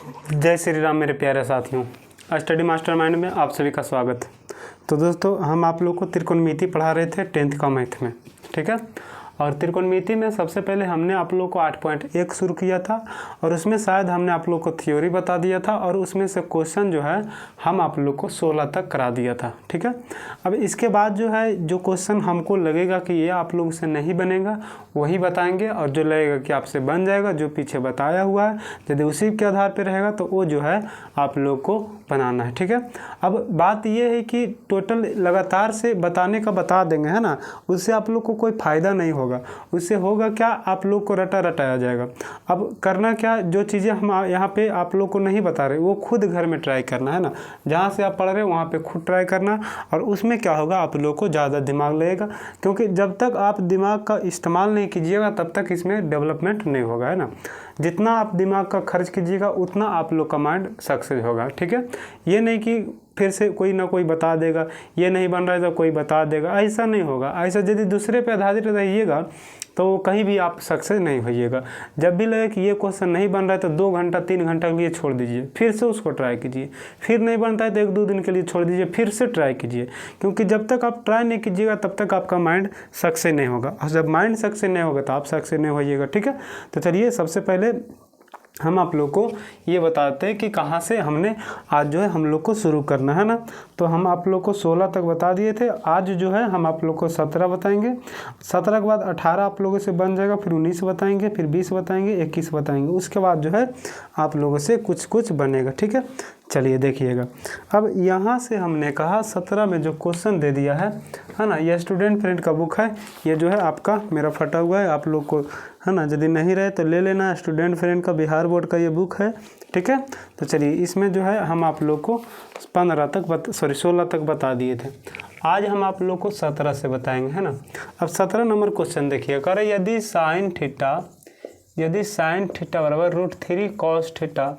जय श्री राम मेरे प्यारे साथियों, स्टडी मास्टरमाइंड में आप सभी का स्वागत। तो दोस्तों, हम आप लोग को त्रिकोणमिति पढ़ा रहे थे 10th का मैथ में, ठीक है। और त्रिकोणमिति में सबसे पहले हमने आप लोग को 8.1 शुरू किया था और उसमें शायद हमने आप लोग को थ्योरी बता दिया था और उसमें से क्वेश्चन जो है हम आप लोग को 16 तक करा दिया था, ठीक है। अब इसके बाद जो है जो क्वेश्चन हमको लगेगा कि ये आप लोग से नहीं बनेगा वही बताएंगे, और जो लगेगा कि आपसे बन जाएगा जो पीछे बताया हुआ है यदि उसी के आधार पर रहेगा तो वो जो है आप लोग को बनाना है, ठीक है। अब बात ये है कि टोटल लगातार से बताने का बता देंगे, है ना, उससे आप लोग को कोई फ़ायदा नहीं होगा। उससे होगा क्या, आप लोग को रटाया जाएगा। अब करना क्या, जो चीज़ें हम यहाँ पे आप लोग को नहीं बता रहे वो खुद घर में ट्राई करना है ना। जहाँ से आप पढ़ रहे हो वहाँ पे खुद ट्राई करना, और उसमें क्या होगा आप लोग को ज़्यादा दिमाग लगेगा, क्योंकि जब तक आप दिमाग का इस्तेमाल नहीं कीजिएगा तब तक इसमें डेवलपमेंट नहीं होगा, है ना। जितना आप दिमाग का खर्च कीजिएगा उतना आप लोग का माइंड सक्सेस होगा, ठीक है। ये नहीं कि फिर से कोई ना कोई बता देगा, ये नहीं बन रहा है तो कोई बता देगा, ऐसा नहीं होगा। ऐसा यदि दूसरे पे आधारित रहिएगा तो कहीं भी आप सक्सेस नहीं होइएगा। जब भी लगे कि ये क्वेश्चन नहीं बन रहा है तो 2 घंटा 3 घंटा के लिए छोड़ दीजिए, फिर से उसको ट्राई कीजिए। फिर नहीं बनता है तो 1-2 दिन के लिए छोड़ दीजिए, फिर से ट्राई कीजिए, क्योंकि जब तक आप ट्राई नहीं कीजिएगा तब तक आपका माइंड सक्सेस नहीं होगा, और जब माइंड सक्सेस नहीं होगा तो आप सक्सेस नहीं होइएगा, ठीक है। तो चलिए सबसे पहले हम आप लोग को ये बताते हैं कि कहाँ से हमने आज जो है हम लोग को शुरू करना है ना। तो हम आप लोग को 16 तक बता दिए थे, आज जो है हम आप लोग को 17 बताएंगे। 17 के बाद 18 आप लोगों से बन जाएगा, फिर 19 बताएंगे, फिर 20 बताएंगे, 21 बताएंगे। उसके बाद जो है आप लोगों से कुछ बनेगा, ठीक है। चलिए देखिएगा, अब यहाँ से हमने कहा 17 में जो क्वेश्चन दे दिया है ना, ये स्टूडेंट फ्रेंड का बुक है, ये जो है आपका मेरा फटा हुआ है, आप लोग को है ना, यदि नहीं रहे तो ले लेना। स्टूडेंट फ्रेंड का बिहार बोर्ड का ये बुक है, ठीक है। तो चलिए इसमें जो है हम आप लोग को 16 तक बता दिए थे। आज हम आप लोग को 17 से बताएंगे, है ना। अब 17 नंबर क्वेश्चन देखिए, कह रहे यदि साइन थीटा बराबर √3 cos थीटा,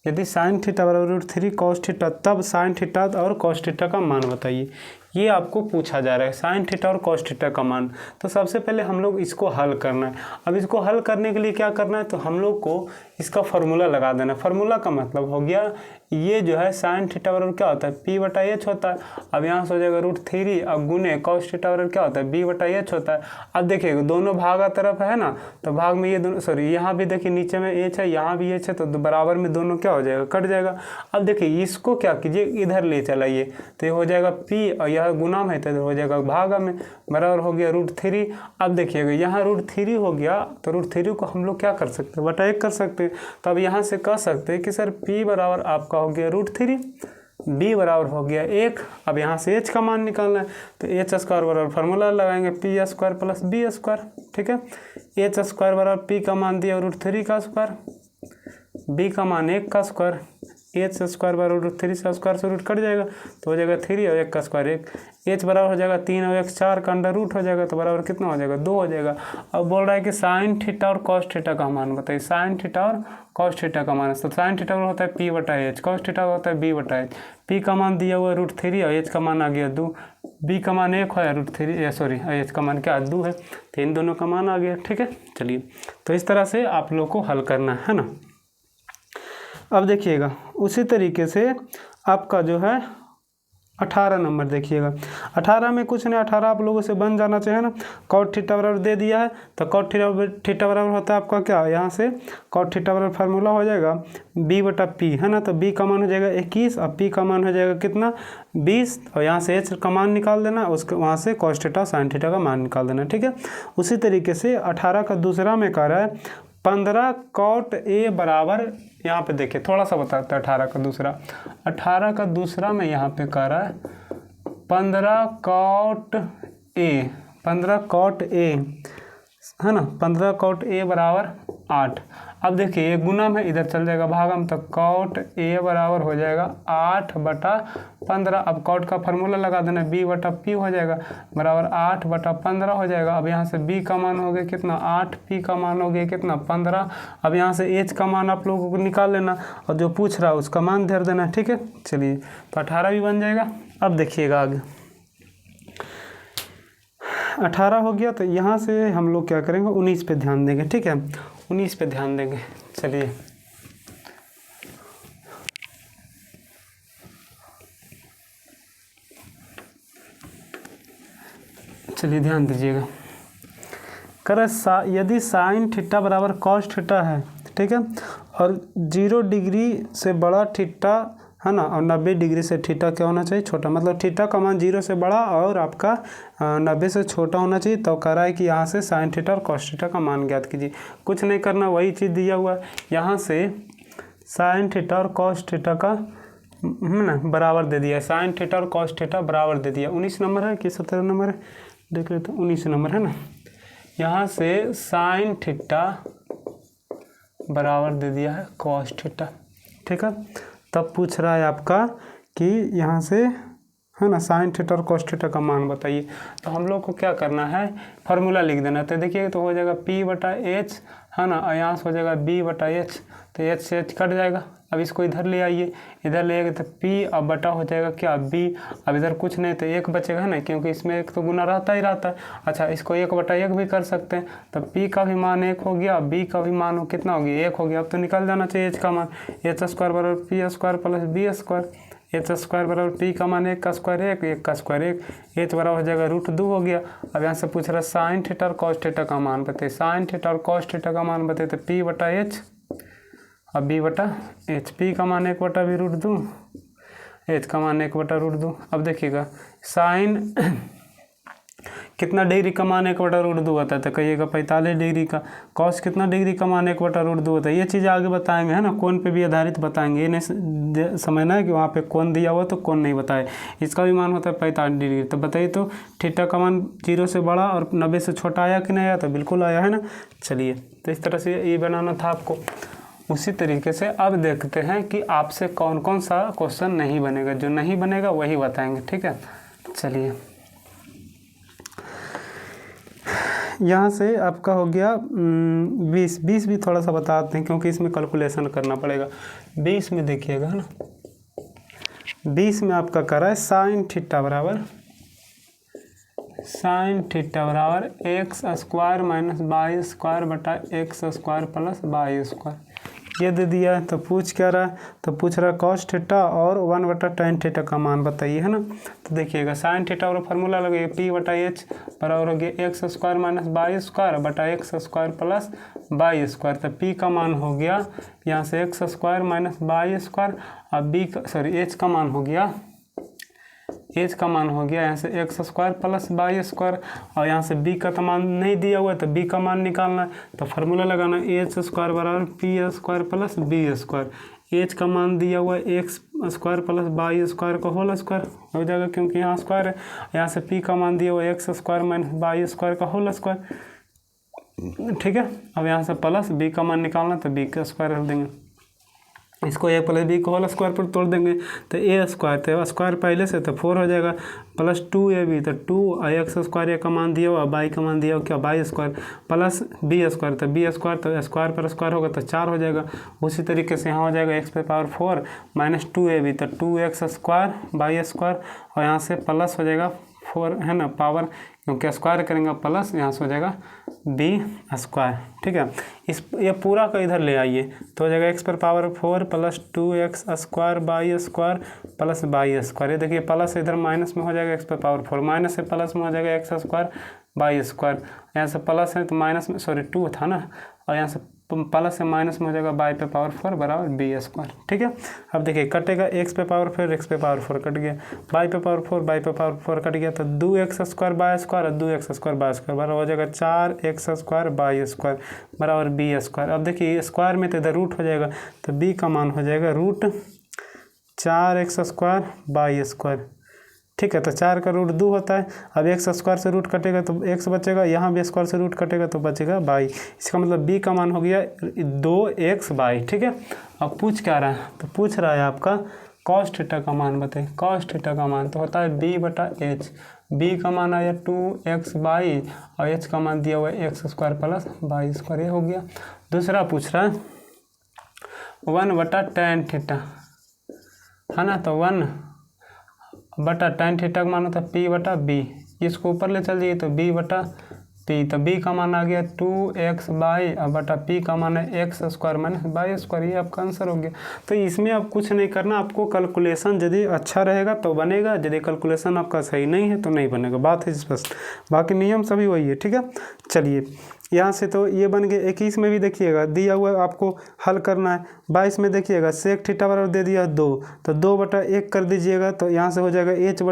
यदि साइन थीटा बराबर √3 cos थीटा, तब साइन थीटा और cos थीटा का मान बताइए। ये आपको पूछा जा रहा है, साइन थीटा और cos थीटा का मान। तो सबसे पहले हम लोग इसको हल करना है। अब इसको हल करने के लिए क्या करना है, तो हम लोग को इसका फार्मूला लगा देना। फार्मूला का मतलब हो गया ये जो है साइन थीटा बराबर क्या होता है, P/H होता है। अब यहाँ से हो जाएगा √3, अब गुने cos थीटा बराबर क्या होता है, B/H होता है। अब देखिए दोनों भागा तरफ है ना, तो भाग में ये दोनों, सॉरी यहाँ भी देखिए नीचे में H है, यहाँ भी H है, तो बराबर में दोनों क्या हो जाएगा, कट जाएगा। अब देखिए इसको क्या कीजिए, इधर ले चलाइए, तो ये हो जाएगा P और यह गुना में, तो हो जाएगा भागा में, बराबर हो गया √3। अब देखिएगा यहाँ √3 हो गया, तो √3 को हम लोग क्या कर सकते हैं, 1 कर सकते हैं। तो अब यहाँ से कह सकते हैं कि सर P बराबर आपका हो गया √3, B बराबर हो गया 1। अब यहाँ से H का मान निकालना है, तो H² बराबर फार्मूला लगाएंगे P² + B², ठीक है। H² बराबर P का मान दिया √3 का स्क्वायर, B का मान 1 का स्क्वायर, H² बराबर √3 से स्क्वायर से रूट कट जाएगा, तो हो जाएगा 3 और 1 का स्क्वायर 1। H बराबर हो जाएगा 3 और 1 4 का अंडर रूट हो जाएगा, तो बराबर कितना हो जाएगा, 2 हो जाएगा। अब बोल रहा है कि साइन थीटा और cos थीटा का मान बताइए। साइन थीटा और cos थीटा का मान, तो साइन थीटा होता है P/H, cos थीटा होता है B/H। P का मान दिया हुआ है √3 और H का मान आ गया 2, B का मान 1 है, √3 सॉरी H का मान क्या 2 है, तो इन दोनों का मान आ गया, ठीक है। चलिए तो इस तरह से आप लोग को हल करना है ना। अब देखिएगा उसी तरीके से आपका जो है 18 नंबर देखिएगा। 18 में कुछ नहीं, 18 आप लोगों से बन जाना चाहिए ना। cot थीटा बराबर दे दिया है, तो cot थीटा बराबर होता है आपका क्या, यहाँ से cot थीटा बराबर फार्मूला हो जाएगा B/P, है ना। तो B का मान हो जाएगा 21 और P का मान हो जाएगा कितना 20, और यहाँ से H का मान निकाल देना, उसके वहाँ से cos थीटा sin थीटा का मान निकाल देना, ठीक है। उसी तरीके से 18 का दूसरा में कह रहा है 15 cot A बराबर, यहाँ पे देखिए थोड़ा सा बताते हैं 18 का दूसरा में यहाँ पे कह रहा है 15 cot A, है ना। 15 cot A बराबर 8। अब देखिए ये गुना में इधर चल जाएगा भागम, तो cot A बराबर हो जाएगा 8/15। अब cot का फार्मूला लगा देना, B/P हो जाएगा बराबर 8/15 हो जाएगा। अब यहाँ से B का मान हो गया कितना 8, P का मान हो गया कितना 15। अब यहाँ से H का मान आप लोगों को निकाल लेना और जो पूछ रहा है उसका मान धर देना, ठीक है। चलिए तो 18 भी बन जाएगा। अब देखिएगा आगे 18 हो गया, तो यहाँ से हम लोग क्या करेंगे 19 पे ध्यान देंगे, ठीक है। 19 पे ध्यान देंगे। चलिए चलिए ध्यान दीजिएगा। यदि साइन थीटा बराबर कॉस थीटा है, ठीक है, और 0 डिग्री से बड़ा थीटा है ना, और 90 डिग्री से थीटा क्या होना चाहिए, छोटा, मतलब थीटा का मान 0 से बड़ा और आपका 90 से छोटा होना चाहिए। तो कह रहा है कि यहाँ से साइन थीटा और कॉस थीटा का मान ज्ञात कीजिए। कुछ नहीं करना, वही चीज़ दिया हुआ है। यहाँ से साइन थीटा और कॉस थीटा का ना बराबर दे दिया, साइन थीटा और कॉस थीटा बराबर दे दिया। 19 नंबर है कि 17 नंबर है, देख लेते हैं। 19 नंबर है ना। यहाँ से साइन थीटा बराबर दे दिया है कॉस थीटा, ठीक है। तब पूछ रहा है आपका कि यहाँ से है ना साइन थीटा और कॉस थीटा का मान बताइए। तो हम लोग को क्या करना है, फार्मूला लिख देना। तो देखिए तो हो जाएगा P/H है ना, और यहाँ से हो जाएगा B/H। तो H से H कट जाएगा। अब इसको इधर ले आइए, इधर ले आएंगे तो P अब बटा हो जाएगा क्या, B। अब इधर कुछ नहीं तो 1 बचेगा है ना, क्योंकि इसमें 1 तो गुना रहता ही रहता है। अच्छा, इसको 1/1 भी कर सकते हैं। तो P का भी मान 1 हो गया, B का भी मान कितना हो गया, 1 हो गया। अब तो निकल जाना चाहिए H का मान, H² बराबर P² प्लस B²। H² बराबर P का मान 1 का स्क्वायर 1, 1 का स्क्वायर 1, H बराबर हो जाएगा √2 हो गया। अब यहाँ से पूछ रहा है साइन थीटा और कॉस थीटा का मान बताइए। साइन थीटा और कॉस थीटा का मान बताइए तो P/H अब B/H। P का मान 1/√2, H का मान 1/√2। अब देखिएगा साइन कितना डिग्री का मान 1/√2 होता है, तो कहिएगा 45 डिग्री का। कॉस कितना डिग्री का मान 1/√2 होता है। ये चीज़ें आगे बताएंगे है ना, कोण पे भी आधारित बताएंगे। ये नहीं समझना है कि वहाँ पे कोण दिया हुआ तो कोण नहीं बताए। इसका भी मान होता है 45 डिग्री। तो बताइए तो थीटा का मान 0 से बड़ा और 90 से छोटा आया कि नहीं आया, तो बिल्कुल आया है ना। चलिए, तो इस तरह से ये बनाना था आपको। उसी तरीके से अब देखते हैं कि आपसे कौन कौन सा क्वेश्चन नहीं बनेगा। जो नहीं बनेगा वही बताएंगे, ठीक है। चलिए, यहाँ से आपका हो गया 20 भी थोड़ा सा बताते हैं, क्योंकि इसमें कैलकुलेशन करना पड़ेगा। 20 में देखिएगा ना, 20 में आपका कर रहा है साइन थीटा बराबर x² माइनस y² बटा x² प्लस y²। ये दे दिया है। तो पूछ क्या रहा है, तो पूछ रहा है कॉस थीटा और 1/tan थीटा का मान बताइए, है ना। तो देखिएगा साइन थीटा और फार्मूला लगेगा P/H बराबर हो गया x² माइनस y² बटा x² प्लस y²। तो P का मान हो गया यहाँ से x² माइनस y², और H का मान हो गया, H का मान हो गया यहाँ से x² प्लस y²। और यहाँ से B का तो मान नहीं दिया हुआ है, तो B का मान निकालना है। तो फार्मूला लगाना H² बराबर P² प्लस B²। H का मान दिया हुआ है x² प्लस y² का होल स्क्वायर हो जाएगा, क्योंकि यहाँ स्क्वायर है। यहाँ से P का मान दिया हुआ है x² माइनस y² का होल स्क्वायर, ठीक है। अब यहाँ से प्लस B का मान निकालना, तो B का स्क्वायर रख देंगे। इसको a प्लस b को होल स्क्वायर पर तोड़ देंगे, तो a² तो स्क्वायर पहले से तो 4 हो जाएगा, प्लस 2ab तो 2 x² a का मान दिया हुआ, y का मान दिया हुआ क्या y² प्लस b² तो b² तो स्क्वायर पर स्क्वायर होगा तो 4 हो जाएगा। उसी तरीके से यहाँ हो जाएगा x⁴ माइनस 2ab तो 2x² y², और यहाँ से प्लस हो जाएगा 4 है ना पावर, क्योंकि स्क्वायर करेंगे प्लस, यहाँ से हो जाएगा b², ठीक है। ये पूरा का इधर ले आइए तो हो जाएगा x⁴ plus 2x² y² plus y²। ये देखिए प्लस इधर माइनस में हो जाएगा x⁴, माइनस से प्लस में हो जाएगा x² y²। यहाँ से प्लस है तो माइनस में 2 था ना, और यहाँ से प्लस से माइनस में हो जाएगा y⁴ बराबर b², ठीक है। अब देखिए कटेगा x⁴ x⁴ कट गया, y⁴ कट गया, तो 2x² y² और 2x² y² बराबर हो जाएगा 4x² y² बराबर b²। अब देखिए स्क्वायर में तो इधर रूट हो जाएगा, तो b का मान हो जाएगा √4x² y², ठीक है। तो 4 का √2 होता है। अब x² से रूट कटेगा तो x बचेगा, यहाँ भी स्क्वायर से रूट कटेगा तो बचेगा y। इसका मतलब b का मान हो गया 2xy, ठीक है। अब पूछ क्या रहा है, तो पूछ रहा है आपका कॉस थीटा का मान बताइए। कॉस थीटा का मान तो होता है b/h, b का मान आया 2xy और h का मान दिया हुआ है x² प्लस y², ये हो गया। दूसरा पूछ रहा है 1/tan थीटा, है ना। तो 1/tan थीटा का मान होता है P/B, इसको ऊपर ले चल जाइए तो B/tan पी, तो बी का मान आ गया 2x/, अब बटा पी का मान है x² माइनस y²। ये आपका आंसर हो गया। तो इसमें आप कुछ नहीं करना, आपको कैलकुलेशन यदि अच्छा रहेगा तो बनेगा, यदि कैलकुलेशन आपका सही नहीं है तो नहीं बनेगा। बात है स्पष्ट, बाकी नियम सभी वही है, ठीक है। चलिए यहाँ से तो ये बन गए। 21 में भी देखिएगा दिया हुआ है, आपको हल करना है। 22 में देखिएगा सेक थीटा बराबर दे दिया 2, तो 2/1 कर दीजिएगा, तो यहाँ से हो जाएगा h/b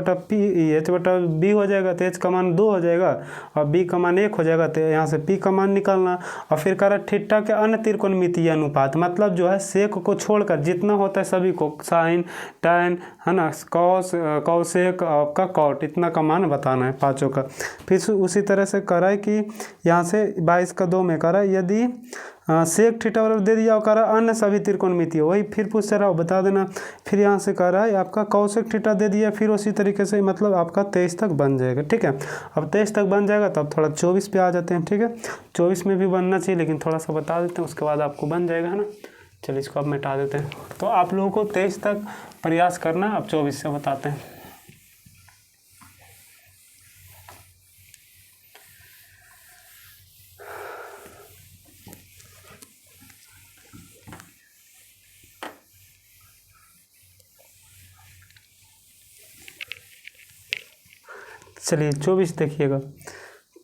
हो जाएगा, तो h का मान 2 हो जाएगा और b का मान 1 हो जाएगा, तो यहाँ से p का मान निकालना। और फिर कह रहा थीटा के अन्य त्रिकोणमितीय अनुपात, मतलब जो है सेक को छोड़कर जितना होता है सभी को, साइन, टैन, है ना, कॉस, कॉसेक, आपका कॉट, इतना का मान बताना है पाँचों का। फिर उसी तरह से कह रहा है कि यहाँ से 22 का 2 में कह रहा है यदि सेक थीटा बराबर दे दिया और कह रहा है अन्य सभी त्रिकोणमितीय, वही फिर पूछ रहा हो बता देना। फिर यहाँ से कह रहा है आपका कौशिक थीटा दे दिया, फिर उसी तरीके से मतलब आपका 23 तक बन जाएगा, ठीक है। अब 23 तक बन जाएगा तो अब थोड़ा 24 पे आ जाते हैं, ठीक है। 24 में भी बनना चाहिए लेकिन थोड़ा सा बता देते हैं, उसके बाद आपको बन जाएगा, है ना। चलिए इसको अब मिटा देते हैं। तो आप लोगों को 23 तक प्रयास करना, अब 24 से बताते हैं। चलिए 24 देखिएगा।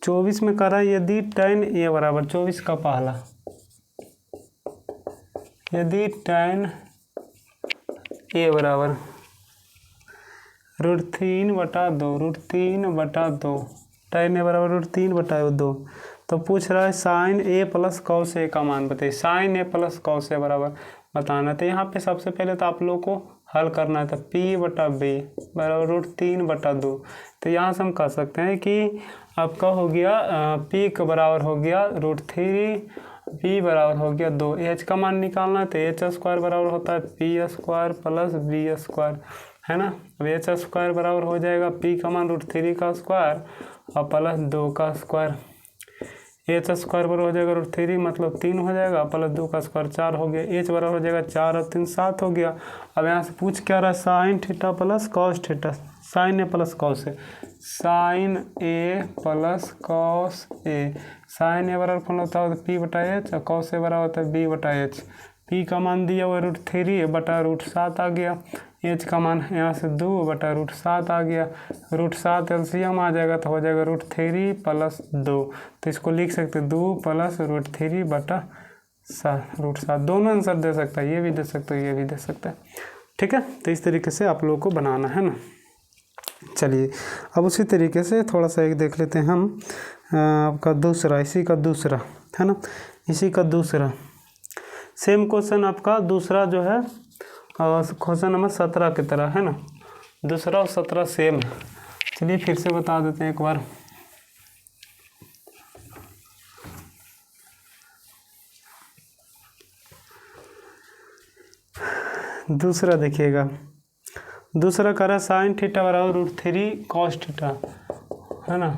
24 में कह रहा है यदि tan a बराबर 24 का पहला, यदि tan a बराबर √3/2, √3/2, tan a बराबर √3/2, तो पूछ रहा है sin a plus cos a का मान बताइए। sin a plus cos a बराबर बताना। तो यहाँ पे सबसे पहले तो आप लोग को हल करना है, तो p/b बराबर √3/2। तो यहाँ से हम कह सकते हैं कि आपका हो गया p का बराबर हो गया √3, b बराबर हो गया 2, h का मान निकालना है, तो h² बराबर होता है p² प्लस b², है ना। अब h² बराबर हो जाएगा p का मान √3 का स्क्वायर और प्लस 2 का स्क्वायर। h² बराबर हो जाएगा √3 मतलब 3 हो जाएगा, प्लस 2 का स्क्वायर 4 हो गया। h बराबर हो जाएगा 4 और 3 7 हो गया। अब यहाँ से पूछ क्या रहा है, sine theta plus cos theta, sine A plus cos A, sine A plus cos A. Sine A बराबर कौन होता है p/h और कॉस ए बराबर होता है b/h। p का मान दिया हुआ √3/√7 आ गया, h का मान यहाँ से 2/√7 आ गया। √7 एलसीएम आ जाएगा तो हो जाएगा √3 प्लस 2, तो इसको लिख सकते 2 प्लस √3/7। दोनों आंसर दे सकता है, ये भी दे सकता है, ये भी दे सकता है, ठीक है। तो इस तरीके से आप लोगों को बनाना है ना। चलिए अब उसी तरीके से थोड़ा सा एक देख लेते हैं हम, आपका दूसरा, इसी का दूसरा, है ना, इसी का दूसरा सेम क्वेश्चन आपका दूसरा जो है क्वेश्चन नंबर 17 की तरह, है ना। दूसरा और 17 सेम है। चलिए फिर से बता देते हैं एक बार। दूसरा देखिएगा, दूसरा करा साइन थीटा बराबर √3 कॉस थीटा, है ना।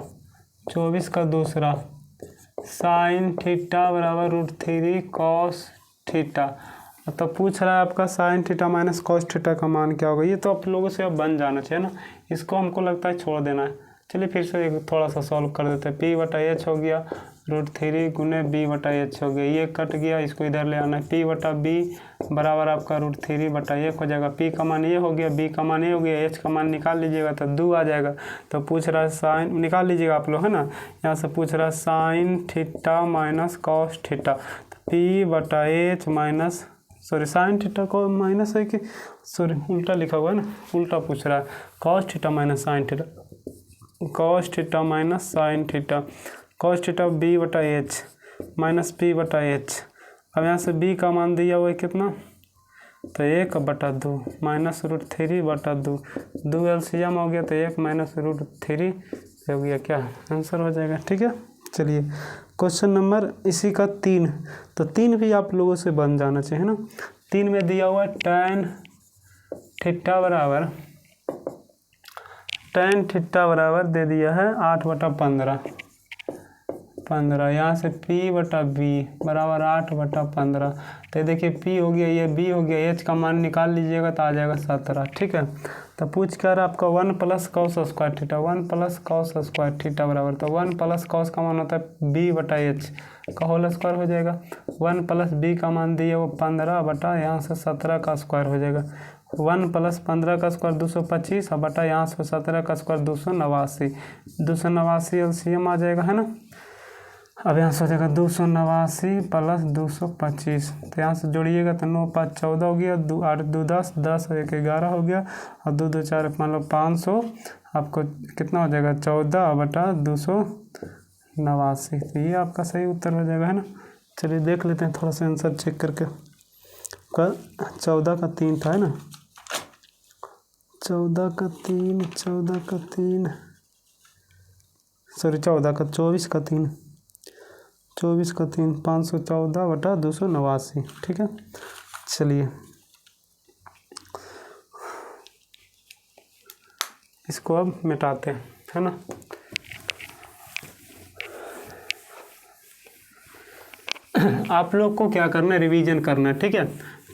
24 का दूसरा साइन थीटा बराबर √3 कॉस थीटा, तो पूछ रहा है आपका sine theta minus cos theta का मान क्या होगा। ये तो आप लोगों से अब बन जाना चाहिए ना, इसको हमको लगता है छोड़ देना है। चलिए फिर से एक थोड़ा सा सॉल्व कर देते हैं। p/h हो गया √3 गुने b/h हो गया, ये कट गया, इसको इधर ले आना है। p/b बराबर आपका √3/1 हो जाएगा। p का मान ये हो गया, b का मान ये हो गया, h का मान निकाल लीजिएगा तो 2 आ जाएगा। तो पूछ रहा है साइन, निकाल लीजिएगा आप लोग, है ना। यहाँ से पूछ रहा है sine theta minus cos theta, तो p/h minus, sorry sine theta को माइनस है कि सॉरी उल्टा लिखा हुआ है ना, उल्टा पूछ रहा है। Cos theta minus sine theta, cos theta minus sine theta, cos theta b/h minus p/h। अब यहाँ से b का मान दिया हुआ है कितना, तो 1/2 माइनस √3/2, 2 एलसीएम हो गया तो 1 माइनस √3 हो गया, क्या आंसर हो जाएगा, ठीक है। चलिए क्वेश्चन नंबर इसी का 3, तो 3 भी आप लोगों से बन जाना चाहिए ना। 3 में दिया हुआ tan थीटा बराबर, tan थीटा बराबर दे दिया है 8/15, 15। यहाँ से P बटा B बराबर 8/15। तो देखिए P हो गया, ये B हो गया, H का मान निकाल लीजिएगा तो आ जाएगा 17। ठीक है, तो पूछ कर आपका 1 + cos square theta, 1 + cos square theta बराबर, तो 1 + cos का मान होता है B बटा H का होल स्क्वायर हो जाएगा। 1 + B का मान दिए वो 15 बटा यहाँ से 17 का स्क्वायर हो जाएगा। 1 + 15 का स्क्वायर 225 और बटा यहाँ से 17 का स्क्वायर 289। 289 एलसीएम आ जाएगा, है ना। अब यहाँ से हो जाएगा 289 + 225, तो यहाँ से जोड़िएगा तो 9 × 5 = 14 हो गया, 2 × 8 = 2 = 10, 10 और 1 = 11 हो गया, और 2 × 2 = 4 मतलब 500 आपको कितना हो जाएगा 14/289। तो ये आपका सही उत्तर हो जाएगा, है ना। चलिए देख लेते हैं थोड़ा सा आंसर चेक करके। 14 का 3 था, है ना। 14 का 3 सॉरी 14 का 24 का 3 514/289। ठीक है, चलिए इसको अब मिटाते हैं, है ना। आप लोग को क्या करना है, रिवीजन करना है। ठीक है,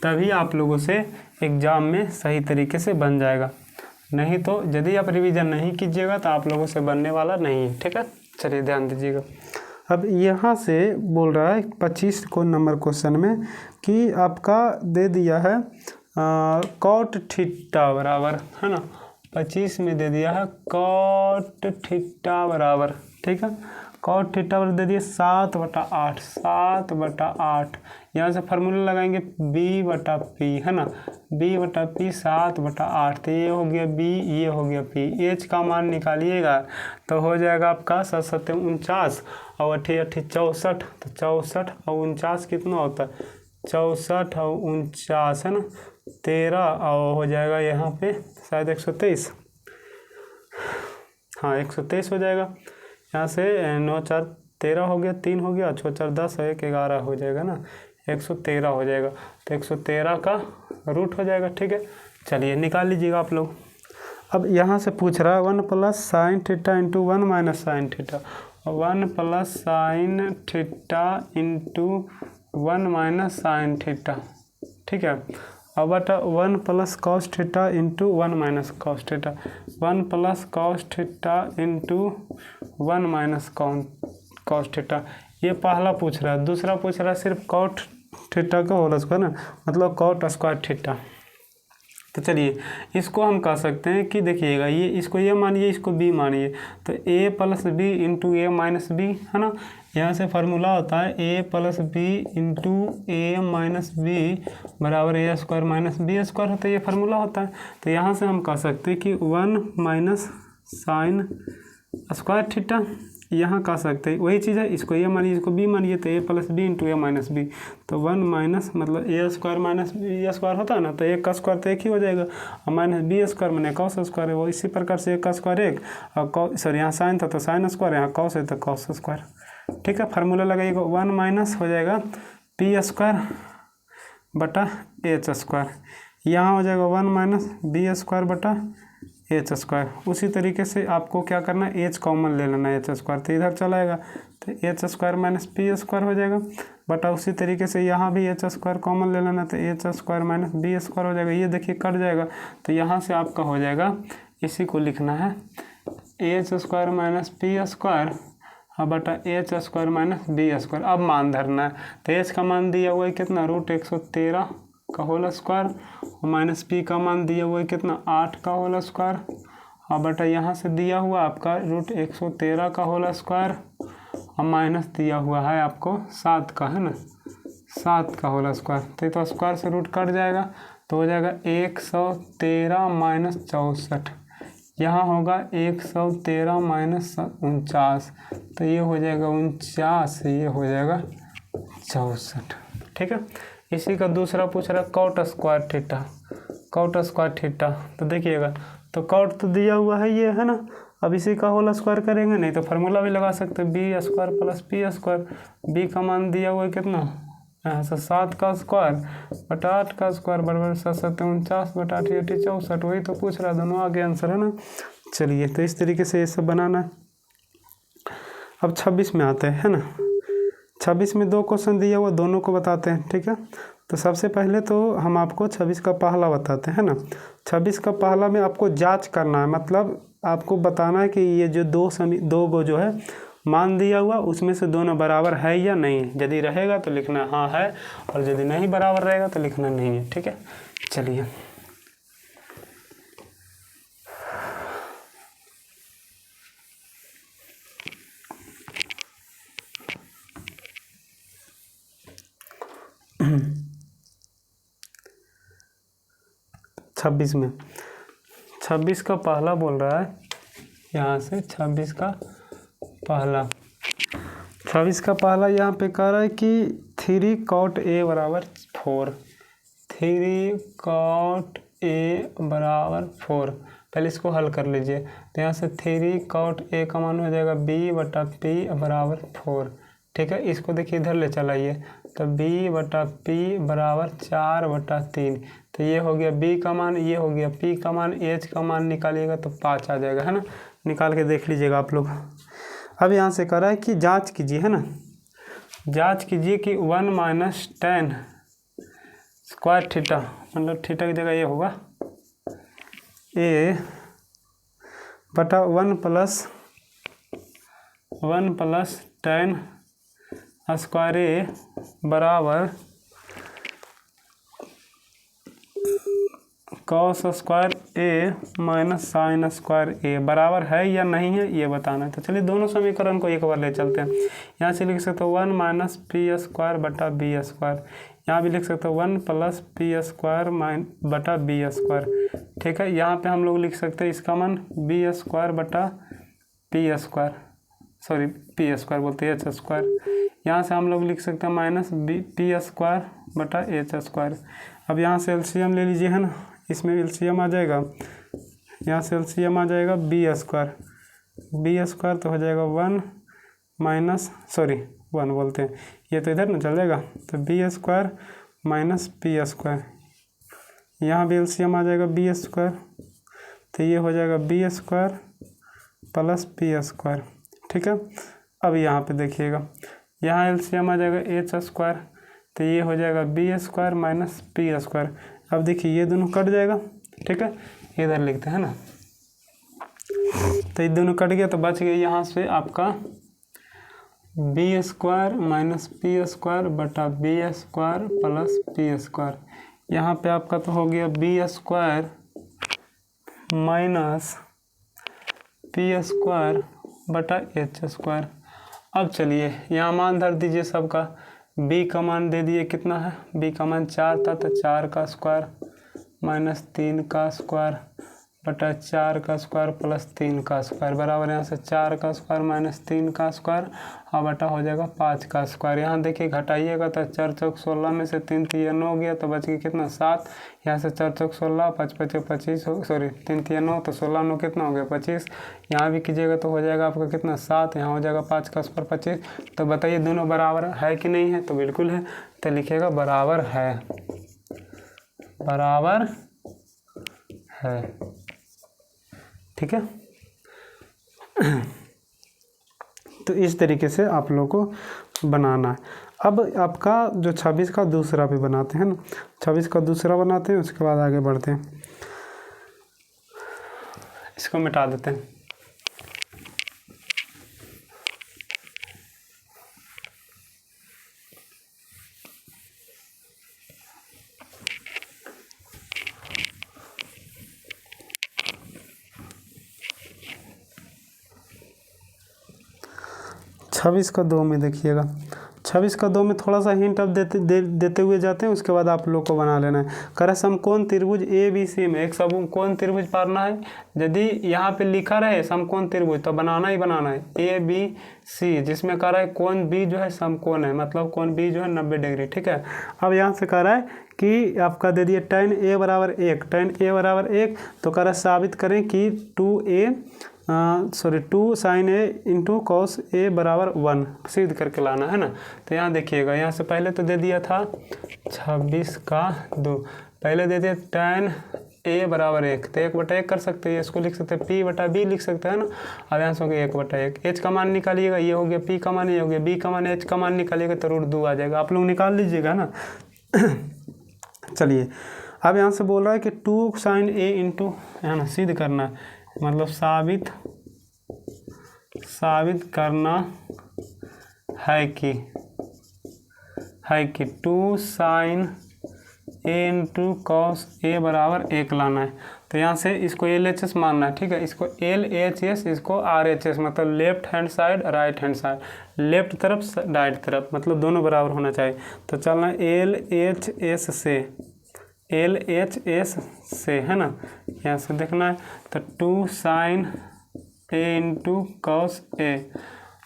तभी आप लोगों से एग्ज़ाम में सही तरीके से बन जाएगा, नहीं तो यदि आप रिवीजन नहीं कीजिएगा तो आप लोगों से बनने वाला नहीं है। ठीक है, चलिए ध्यान दीजिएगा। अब यहाँ से बोल रहा है 25 को नंबर क्वेश्चन में कि आपका दे दिया है cot थीटा बराबर, है ना। 25 में दे दिया है cot थीटा बराबर, ठीक है, cot थीटा बराबर दे दिया 7/8, 7/8। यहाँ से फार्मूला लगाएंगे B/P, है ना, B/P 7/8। तो ये हो गया B, ये हो गया P। H का मान निकालिएगा तो हो जाएगा आपका 7 × 7 = 49 और 8 × 8 = 64। तो 64 और 49 कितना होता है, 64 और 49, है ना, 13 और हो जाएगा यहाँ पे शायद 123, हाँ 123 हो जाएगा। यहाँ से 9 × 4 = 13 हो गया, 3 हो गया, 6 × 4 = 10 और 1 = 11 हो जाएगा ना, 113 हो जाएगा। तो 113 का रूट हो जाएगा। ठीक है, चलिए निकाल लीजिएगा आप लोग। अब यहाँ से पूछ रहा है 1 + sin θ × 1 - sin θ, 1 + sin θ × 1 - sin θ। ठीक है, अब बटा 1 + cos θ × 1 - cos θ, 1 + cos θ × 1 - cos θ। ये पहला पूछ रहा है। दूसरा पूछ रहा है सिर्फ cot θ का होल स्क्वायर, ना, मतलब cot स्क्वायर θ। तो चलिए इसको हम कह सकते हैं कि देखिएगा, ये इसको ये मानिए, इसको b मानिए, तो a + b × a - b, है ना। यहाँ से फार्मूला होता है a + b × a - b बराबर a² - b² होता है, ये फार्मूला होता है। तो यहाँ से हम कह सकते हैं कि 1 - sin स्क्वायर थीटा, यहाँ कह सकते हैं वही चीज़ है, इसको ये मानिए, इसको b मानिए, तो a + b × a - b, तो 1 माइनस मतलब a² - b² होता है ना, तो एक का स्क्वायर तो एक ही हो जाएगा, और -b² मैंने cos स्क्वायर है, वो इसी प्रकार से एक का स्क्वायर एक, और सॉरी यहाँ साइन था तो साइन स्क्वायर, यहाँ cos है तो cos स्क्वायर। ठीक है, फार्मूला लगाइएगा, 1 माइनस हो जाएगा p² बटा h², यहाँ हो जाएगा 1 माइनस b² बटा h²। उसी तरीके से आपको क्या करना है, h कॉमन ले लेना है, h² तो इधर चला आएगा, तो h² - p² हो जाएगा बटा उसी तरीके से यहाँ भी h² कॉमन ले लेना, तो h² - b² हो जाएगा। ये देखिए कट जाएगा, तो यहाँ से आपका हो जाएगा, इसी को लिखना है h² - p² बटा h² - b²। अब मान धरना है, तो h का मान दिया हुआ है कितना, √113 का होल स्क्वायर, और माइनस p का मान दिया हुआ है कितना, 8 का होल स्क्वायर, और बटा यहाँ से दिया हुआ आपका √113 का होल स्क्वायर, और माइनस दिया हुआ है आपको 7 का, है ना, 7 का होल स्क्वायर। तो ये तो स्क्वायर से रूट कट जाएगा, तो हो जाएगा 113 - 64, यहाँ होगा 113 - 49, तो ये हो जाएगा 49, ये हो जाएगा 64। ठीक है, इसी का दूसरा पूछ रहा है cot square theta, cot square theta. तो देखिएगा, तो cot तो दिया हुआ है ये, है ना, अब इसी का होल स्क्वायर करेंगे, नहीं तो फार्मूला भी लगा सकते हैं, b² + p²। b का मान दिया हुआ है कितना, यहाँ से 7 का स्क्वायर बटा 8 का स्क्वायर बराबर 7 × 7 = 49 बटा 8 × 8 = 64। वही तो पूछ रहा है, दोनों आगे आंसर, है ना। चलिए तो इस तरीके से ये सब बनाना है। अब 26 में आते हैं, है ना। 26 में 2 क्वेश्चन दिया हुआ, दोनों को बताते हैं, ठीक है। तो सबसे पहले तो हम आपको 26 का पहला बताते हैं ना। 26 का पहला में आपको जांच करना है, मतलब आपको बताना है कि ये जो दो गो जो है मान दिया हुआ, उसमें से दोनों बराबर है या नहीं। यदि रहेगा तो लिखना हाँ है, और यदि नहीं बराबर रहेगा तो लिखना नहीं है, ठीक है। चलिए, छब्बीस में 26 का पहला बोल रहा है, यहाँ से 26 का पहला, 26 का पहला यहाँ पे कह रहा है कि 3 cot A बराबर 4, 3 cot A बराबर 4। पहले इसको हल कर लीजिए। तो यहाँ से 3 cot A का मान हो जाएगा B बटा P बराबर 4, ठीक है। इसको देखिए इधर ले चलाइए, तो B बटा P बराबर 4 बटा 3। तो ये हो गया B का मान, ये हो गया P का मान, H का मान निकालिएगा तो 5 आ जाएगा, है ना। निकाल के देख लीजिएगा आप लोग। अब यहाँ से कह रहा है कि जांच कीजिए, है ना, जांच कीजिए कि 1 माइनस टेन स्क्वायर थीटा, मतलब थीटा की जगह ये होगा A बटा 1 प्लस टेन स्क्वायर A बराबर cos square A minus sine square A बराबर है या नहीं है, ये बताना है। तो चलिए दोनों समीकरण को एक बार ले चलते हैं। यहाँ से लिख सकते हो 1 माइनस पी स्क्वायर बटा बी स्क्वायर, यहाँ भी लिख सकते हो 1 प्लस पी स्क्वायर बटा बी स्क्वायर, ठीक है। यहाँ पे हम लोग लिख सकते हैं इसका मान बी स्क्वायर बटा P square, sorry P square बोलते हैं एच स्क्वायर। यहाँ से हम लोग लिख सकते हैं माइनस पी स्क्वायर बटा एच स्क्वायर। अब यहाँ से एलसीएम ले लीजिए, है ना, इसमें एलसीएम आ जाएगा, यहाँ से एलसीएम आ जाएगा बी स्क्वायर तो हो जाएगा 1 माइनस, सॉरी 1 बोलते हैं, ये तो इधर ना चल जाएगा, तो B square minus P square. यहाँ भी एलसीएम आ जाएगा बी स्क्वायर, तो ये हो जाएगा B square plus P square, ठीक है। अब यहाँ पे देखिएगा, यहाँ एलसीएम आ जाएगा एच स्क्वायर, तो ये हो जाएगा B square minus P square. अब देखिए ये दोनों कट जाएगा, ठीक है, इधर लिखते हैं ना। तो ये दोनों कट गया तो बच गया यहाँ से आपका B square minus P square बटा B square plus P square. यहाँ पे आपका तो हो गया B square minus P square बटा एच स्क्वायर। अब चलिए यहाँ मान धर दीजिए सबका। b का मान दे दिए कितना है, b का मान 4 था, तो 4 का स्क्वायर माइनस 3 का स्क्वायर बटा 4 का स्क्वायर प्लस 3 का स्क्वायर बराबर यहाँ से 4 का स्क्वायर माइनस 3 का स्क्वायर और बटा हो जाएगा 5 का स्क्वायर। यहाँ देखिए घटाइएगा तो 4 चौक 16 में से 3 3 9 गया तो बच गया कितना 7। यहाँ से 4 चौक 16, 5 5 25, सॉरी 3 3 9, तो 16 9 कितना हो गया 25। यहाँ भी कीजिएगा तो हो जाएगा आपका कितना 7, यहाँ हो जाएगा 5 का स्क्वायर 25। तो बताइए दोनों बराबर है कि नहीं है, तो बिल्कुल है, तो लिखिएगा बराबर है, बराबर है, ठीक है। तो इस तरीके से आप लोगों को बनाना है। अब आपका जो 26 का दूसरा भी बनाते हैं ना, 26 का दूसरा बनाते हैं, उसके बाद आगे बढ़ते हैं। इसको मिटा देते हैं। छब्बीस का 2 में देखिएगा, 26 का 2 में थोड़ा सा हिंट अब देते हुए जाते हैं, उसके बाद आप लोग को बना लेना है। कर समकोण त्रिभुज ए बी सी में एक समकोण त्रिभुज पारना है। यदि यहाँ पे लिखा रहे समकोण त्रिभुज तो बनाना ही बनाना है ए बी सी, जिसमें कह रहा है कोण बी जो है समकोण है, मतलब कोण बी जो है 90 डिग्री, ठीक है। अब यहाँ से कह रहा है कि आपका दे दिया tan a बराबर 1, tan a बराबर 1, तो कह रहा है साबित करें कि 2 sin a into cos a बराबर 1 सिद्ध करके लाना है ना। तो यहाँ देखिएगा, यहाँ से पहले तो दे दिया था 26 का 2, पहले दे दिया tan ए बराबर 1, तो 1/1 कर सकते हैं, इसको लिख सकते हैं P बटा B लिख सकते हैं ना। अब यहाँ से हो गया 1/1। H का मान निकालिएगा, ये हो गया P का मान, ये हो गया B का मान, H का मान निकालिएगा तो √2 आ जाएगा। आप लोग निकाल लीजिएगा ना। चलिए अब यहाँ से बोल रहा है कि 2 sin A इंटू, है ना, सिद्ध करना है, मतलब साबित करना है कि 2 sin A into cos A बराबर 1 लाना है। तो यहाँ से इसको LHS मानना है, ठीक है, इसको LHS, इसको RHS, मतलब left hand side right hand side, left तरफ राइट तरफ, मतलब दोनों बराबर होना चाहिए। तो चलना LHS से, है ना, यहाँ से देखना है। तो 2 sin A into cos A।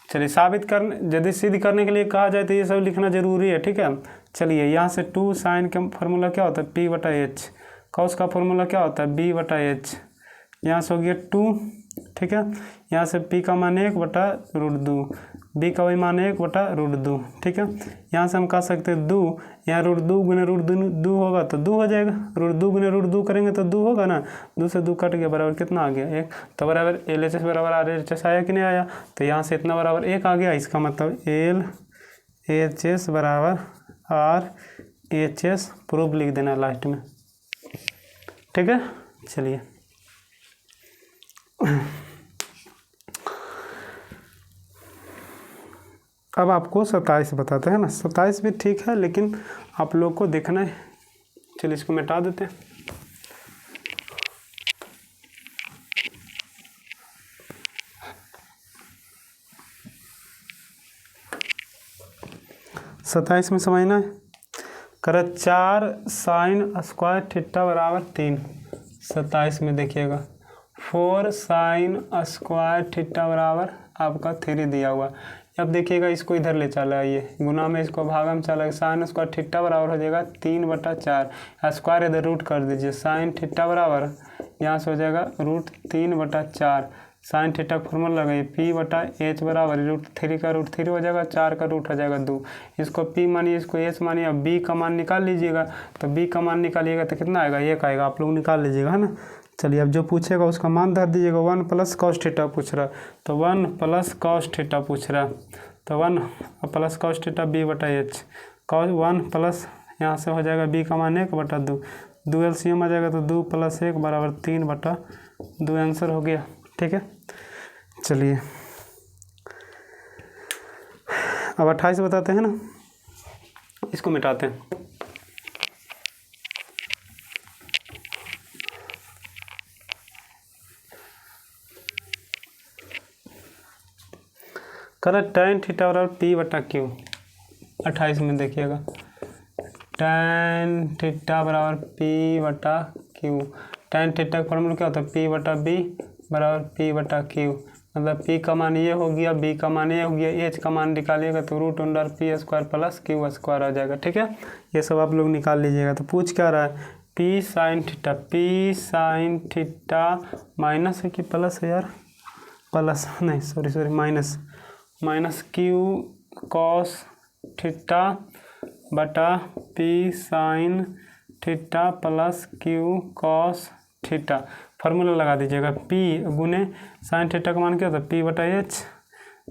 चलिए साबित करने, यदि सिद्ध करने के लिए कहा जाए तो ये सब लिखना जरूरी है, ठीक है। चलिए यहाँ से 2 sin का फॉर्मूला क्या होता है P/H, कॉस का फॉर्मूला क्या होता है B/H, यहाँ से हो गया 2, ठीक है। यहाँ से P का मान 1/√2, B का भी मान 1/√2, ठीक है। यहाँ से हम कह सकते हैं 2, यहाँ √2 गुने √2 होगा तो 2 हो जाएगा, √2 गुने √2 करेंगे तो 2 होगा ना, 2 से 2 कट गया, बराबर कितना आ गया 1। तो बराबर LHS बराबर RHS आया कि नहीं आया, तो यहाँ से इतना बराबर 1 आ गया। इसका मतलब LHS बराबर RHS प्रूफ लिख देना लास्ट में, ठीक है। चलिए अब आपको 27 बताते हैं ना। 27 भी ठीक है, लेकिन आप लोग को देखना है। चलिए इसको मिटा देते हैं। सत्ताईस में समझना है, कर 4 sin स्क्वायर थीटा बराबर 3। 27 में देखिएगा 4 sin स्क्वायर थीटा बराबर आपका 3 दिया हुआ। अब देखिएगा इसको इधर ले चला आइए, गुना में इसको भागा में चला, साइन स्क्वायर थीटा बराबर हो जाएगा 3/4, स्क्वायर इधर रूट कर दीजिए, साइन थीटा बराबर यहाँ से हो जाएगा √3/4। साइन थीटा का फॉर्मूला लगाइए P/H बराबर √3 का √3 हो जाएगा, 4 का रूट हो जाएगा 2। इसको P मानिए, इसको H मानिए, अब B का मान निकाल लीजिएगा। तो B का मान निकालिएगा तो कितना आएगा 1 आएगा, आप लोग निकाल लीजिएगा, है ना। चलिए अब जो पूछेगा उसका मान धर दीजिएगा। 1 + cos थीटा पूछ रहा, तो 1 + cos थीटा पूछ रहा, तो 1 + cos theta B/H, cos 1 plus यहाँ से हो जाएगा B का मान 1/2, 2 LCM आ जाएगा तो 2 + 1 बराबर 3/2 आंसर हो गया, ठीक है। चलिए अब 28 बताते हैं ना, इसको मिटाते हैं। कर tan थीटा बराबर P/Q। 28 में देखिएगा tan थीटा बराबर P/Q। tan थीटा का फॉर्मूला क्या होता है P/B बराबर P/Q, मतलब P का मान ये हो गया, B का मान ये हो गया, H का मान निकालिएगा तो √P² + Q² आ जाएगा, ठीक है। ये सब आप लोग निकाल लीजिएगा। तो पूछ क्या रहा है P sin थीटा माइनस है कि प्लस है यार, प्लस नहीं, sorry minus Q cos theta बटा P sin theta plus Q cos theta. Formula लगा दीजिएगा, P गुने साइन थीटा का मान क्या होता है P/H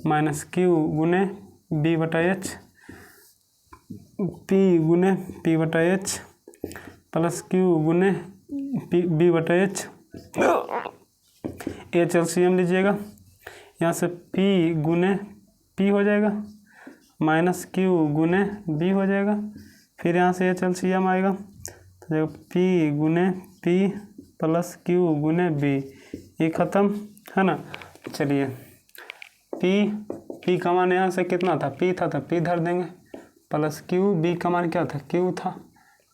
माइनस Q गुने B/H, P गुने P/H प्लस Q गुने B/H। H LCM लीजिएगा, यहाँ से P गुने P हो जाएगा माइनस Q गुने B हो जाएगा, फिर यहाँ से H LCM आएगा तो P गुने P प्लस Q गुने B, ये ख़त्म है ना। चलिए P का मान यहाँ से कितना था P था, तो P धर देंगे, प्लस Q, B का मान क्या था Q था,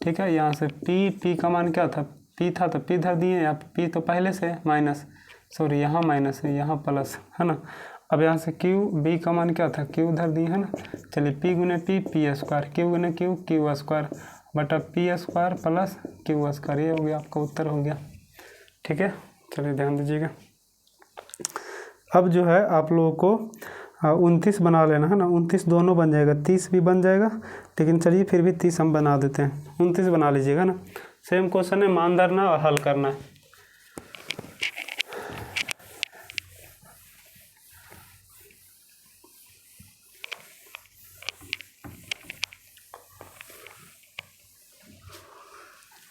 ठीक है। यहाँ से P का मान क्या था P था, तो P धर दिए, या P तो पहले से माइनस, सॉरी यहाँ माइनस है यहाँ प्लस, है ना। अब यहाँ से Q, B का मान क्या था Q धर दिए, है ना। चलिए P गुने P P², Q गुने Q Q² बटा P² प्लस Q², ये हो गया आपका उत्तर हो गया, ठीक है। चलिए ध्यान दीजिएगा। अब जो है आप लोगों को 29 बना लेना है ना, 29 दोनों बन जाएगा, 30 भी बन जाएगा, लेकिन चलिए फिर भी 30 हम बना देते हैं, 29 बना लीजिएगा ना। सेम क्वेश्चन है, मान धरना और हल करना है।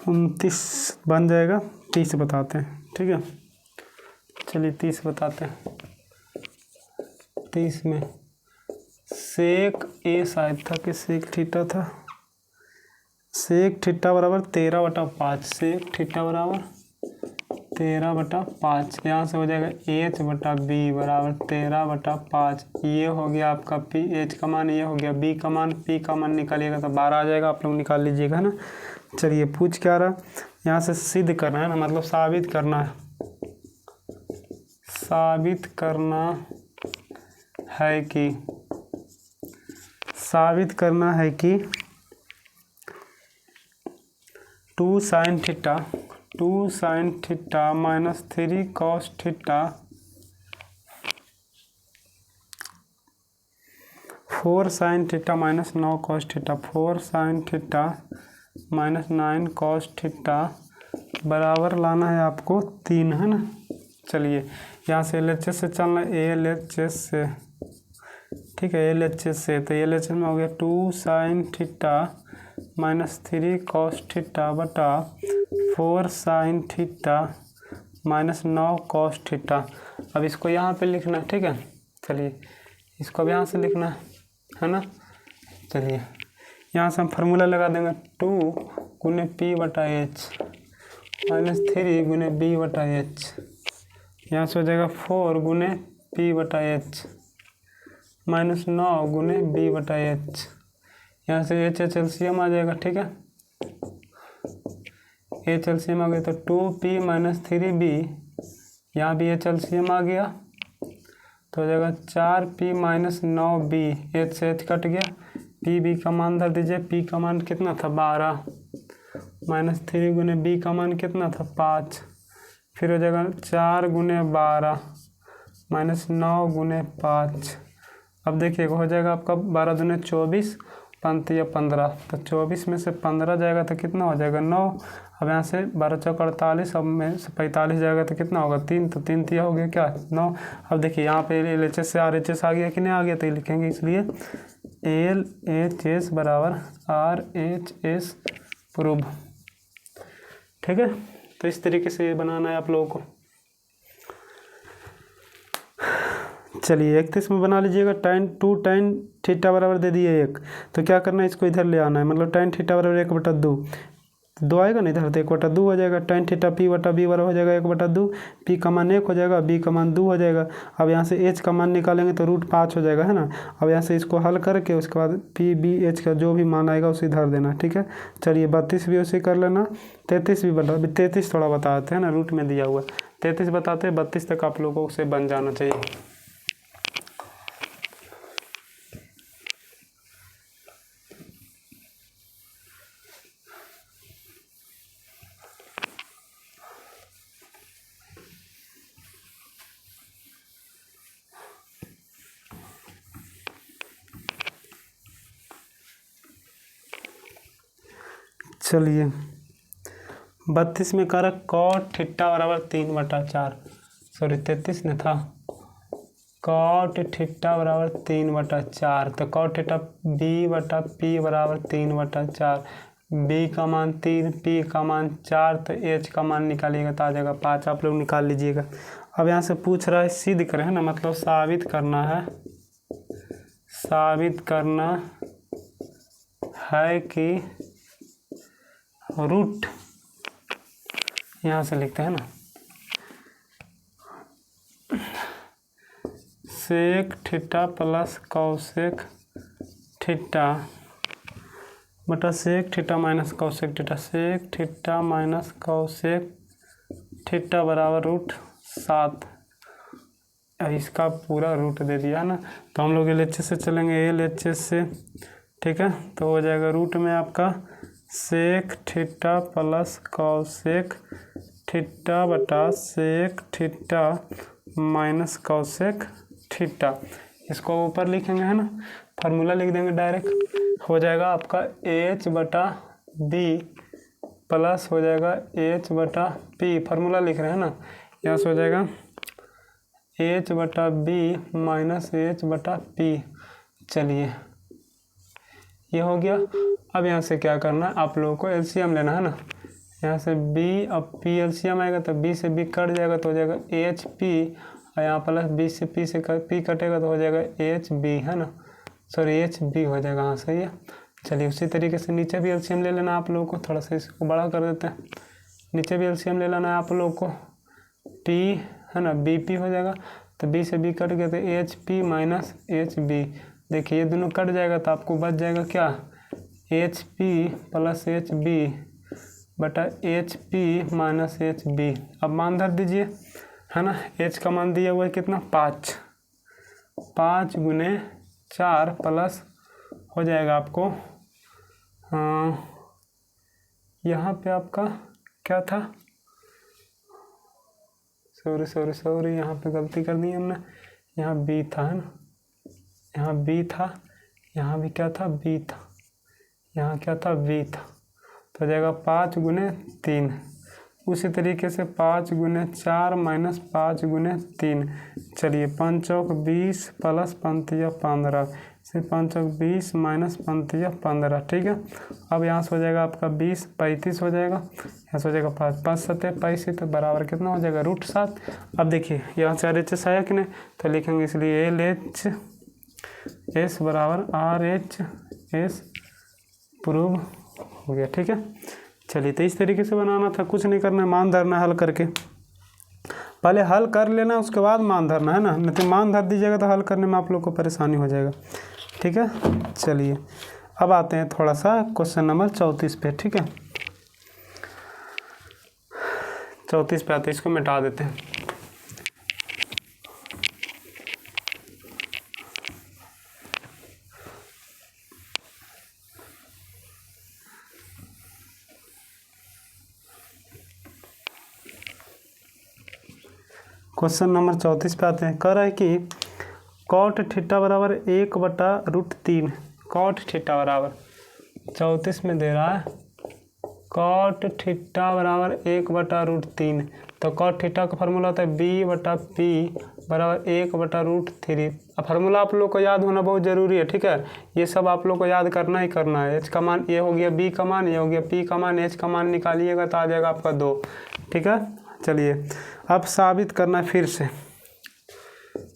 उनतीस बन जाएगा, 30 बताते हैं, ठीक है। चलिए 30 बताते हैं। 30 में सेक ए शायद था कि सेक थीटा था। सेक थीटा बराबर 13/5, सेक थीटा बराबर 13/5। यहाँ से हो जाएगा h/b बराबर 13/5। ये हो गया आपका p, h का मान, ये हो गया b का मान, p का मान निकालिएगा तो 12 आ जाएगा। आप लोग निकाल लीजिएगा, है ना। चलिए पूछ क्या रहा, यहाँ से सिद्ध करना है ना, मतलब साबित करना है। साबित करना है कि, साबित करना है कि 2 sin theta minus 3 cos theta 4 sin theta minus 9 cos theta 4 sin theta minus 9 cos theta बराबर लाना है आपको 3, है ना। चलिए यहाँ से LHS से चलना है, LHS से, ठीक है, LHS से, तो LHS में हो गया 2 sin theta minus 3 cos theta बटा 4 sin theta minus 9 cos theta. अब इसको यहाँ पे लिखना है, ठीक है। चलिए इसको अब यहाँ से लिखना है ना। चलिए यहाँ से हम फार्मूला लगा देंगे, 2 गुने p/h माइनस 3 गुने b/h। यहाँ से हो जाएगा 4 गुने p/h माइनस 9 गुने b/h। यहाँ से h एलसीएम आ जाएगा, ठीक है। h एलसीएम आ गया तो 2p माइनस 3b, यहाँ भी h एलसीएम आ गया तो हो जाएगा 4p माइनस 9b। h से h कट गया, b का मान धर दीजिए। p का मान कितना था 12, माइनस 3 गुने b का मान कितना था 5, फिर हो जाएगा 4 गुने 12 माइनस 9 गुने 5। अब देखिएगा हो जाएगा आपका 12 दूने 24, 5 या 15, तो 24 में से 15 जाएगा तो कितना हो जाएगा 9। अब यहाँ से 12 चौक 48, अब में से 45 जाएगा तो कितना होगा 3, तो 3 तिया हो गया क्या 9। अब देखिए यहाँ पे LHS से RHS आ गया कि नहीं आ गया, तो ये लिखेंगे, इसलिए LHS बराबर RHS प्रूव, ठीक है। तो इस तरीके से ये बनाना है आप लोगों को। चलिए 31 में बना लीजिएगा, tan थीटा बराबर दे दिए 1, तो क्या करना है, इसको इधर ले आना है, मतलब tan थीटा बराबर 1/2, 2 आएगा ना इधर तो 1/2 हो जाएगा। tan थीटा p/b बराबर हो जाएगा 1/2, p का मान 1 हो जाएगा, b का मान 2 हो जाएगा। अब यहाँ से h का मान निकालेंगे तो √5 हो जाएगा, है ना। अब यहाँ से इसको हल करके उसके बाद p b h का जो भी मान आएगा उसे धर देना, ठीक है। चलिए 32 भी उसे कर लेना, 33 भी बता, 33 थोड़ा बताते हैं ना, रूट में दिया हुआ है 33 बताते हैं, 32 तक आप लोगों से बन जाना चाहिए। चलिए 32 में कह रहा cot थीटा बराबर 3/4, सॉरी 33 में था cot थीटा बराबर 3/4, तो cot थीटा b/p बराबर 3/4, b का मान 3, p का मान 4, तो h का मान निकालिएगा तो आ जाएगा 5। आप लोग निकाल लीजिएगा। अब यहाँ से पूछ रहा है सिद्ध करें, है ना, मतलब साबित करना है, साबित करना है कि रूट, यहाँ से लिखते हैं ना, sec theta plus cosec theta बटा sec theta minus cosec theta, sec theta minus cosec theta बराबर √7। इसका पूरा रूट दे दिया ना, तो हम लोग LHS से चलेंगे, LHS से, ठीक है। तो हो जाएगा रूट में आपका सेक थीटा प्लस कौसेक थीटा बटा sec theta minus cosec theta, इसको ऊपर लिखेंगे, है ना, फार्मूला लिख देंगे डायरेक्ट, हो जाएगा आपका h/b प्लस हो जाएगा एच बटा पी, फार्मूला लिख रहे हैं ना, यहाँ से हो जाएगा एच बटा बी माइनस एच बटा पी। चलिए ये हो गया। अब यहाँ से क्या करना है, आप लोगों को एलसीएम लेना है ना, यहाँ से बी, अब पी एलसीएम आएगा तो बी से बी कट जाएगा तो हो जाएगा एच पी, और यहाँ प्लस बी से पी कटेगा तो हो जाएगा एच बी, है ना, सॉरी एच बी हो जाएगा। हाँ सही है। चलिए उसी तरीके से नीचे भी एलसीएम ले लेना आप लोगों को, थोड़ा सा इसको बड़ा कर देते हैं, नीचे भी एलसीएम ले लेना है आप लोगों को, टी है ना, बी पी हो जाएगा, तो बी से बी कट गया तो H P minus H B. देखिए ये दोनों कट जाएगा तो आपको बच जाएगा क्या, H P plus H B बटा H P minus H B. अब मान धर दीजिए, है ना, एच का मान दिया हुआ है कितना, 5 गुने 4 प्लस हो जाएगा आपको, यहाँ पे आपका क्या था, सॉरी यहाँ पे गलती कर दी हमने, यहाँ बी था, है ना, यहाँ बी था, यहाँ भी क्या था, बी था, यहाँ क्या था, बी था, तो हो जाएगा 5 गुने 3। उसी तरीके से 5 गुने 4 माइनस 5 गुने 3। चलिए 5 चौक 20 प्लस 5 15, से 5 चौक 20 माइनस 5 15, ठीक है। अब यहाँ से हो जाएगा आपका 20 35 हो जाएगा, यहाँ से हो जाएगा 5 5 7 85, तो बराबर कितना हो जाएगा, √7। अब देखिए यहाँ से RHS आया कि नहीं, तो लिखेंगे इसलिए LHS बराबर RHS प्रूव हो गया, ठीक है। चलिए तो इस तरीके से बनाना था, कुछ नहीं करना है, मान धरना हल करके, पहले हल कर लेना उसके बाद मान धरना, है ना, नहीं तो मान धर दीजिएगा तो हल करने में आप लोग को परेशानी हो जाएगा, ठीक है। चलिए अब आते हैं थोड़ा सा क्वेश्चन नंबर 34 पे, ठीक है। 34 पे आते हैं, इसको मिटा देते हैं। क्वेश्चन नंबर 34 पे आते हैं। कह रहा है कि कॉट थीटा बराबर 1/√3, कॉट थीटा बराबर 34 में दे रहा है कॉट थीटा बराबर 1/√3। तो कॉट थीटा का फार्मूला होता है b/p बराबर 1/√3। अब फार्मूला आप लोग को याद होना बहुत ज़रूरी है, ठीक है। ये सब आप लोग को याद करना ही करना है। एच का मान ये हो गया, बी का मान ये हो गया, पी का मान, एच का मान निकालिएगा तो आ जाएगा आपका 2, ठीक है। चलिए अब साबित करना है, फिर से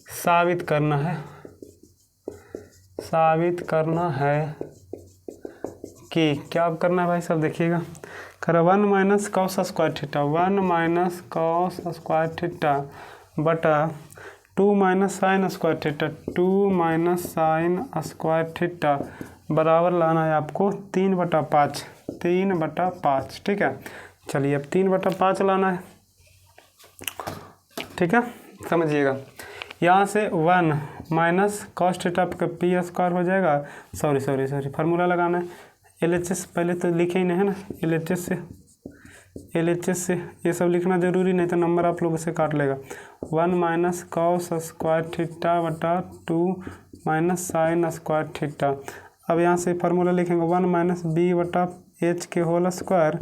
साबित करना है कि क्या करना है भाई साहब, देखिएगा। कर 1 minus cos square theta, 1 minus cos square theta बटा 2 minus sine square theta, 2 minus sine square theta बराबर लाना है आपको 3/5, 3/5, ठीक है। चलिए अब 3/5 लाना है, ठीक है, समझिएगा। यहाँ से 1 माइनस कॉस थीटा का पी स्क्वायर हो जाएगा, सॉरी फार्मूला लगाना है। LHS पहले तो लिखे ही नहीं है ना, LHS से ये सब लिखना जरूरी, नहीं तो नंबर आप लोगों से काट लेगा। 1 माइनस कॉस स्क्वायर थीटा बटा 2 माइनस साइन स्क्वायर थीटा। अब यहाँ से फार्मूला लिखेंगे 1 माइनस बी बटा एच के होल स्क्वायर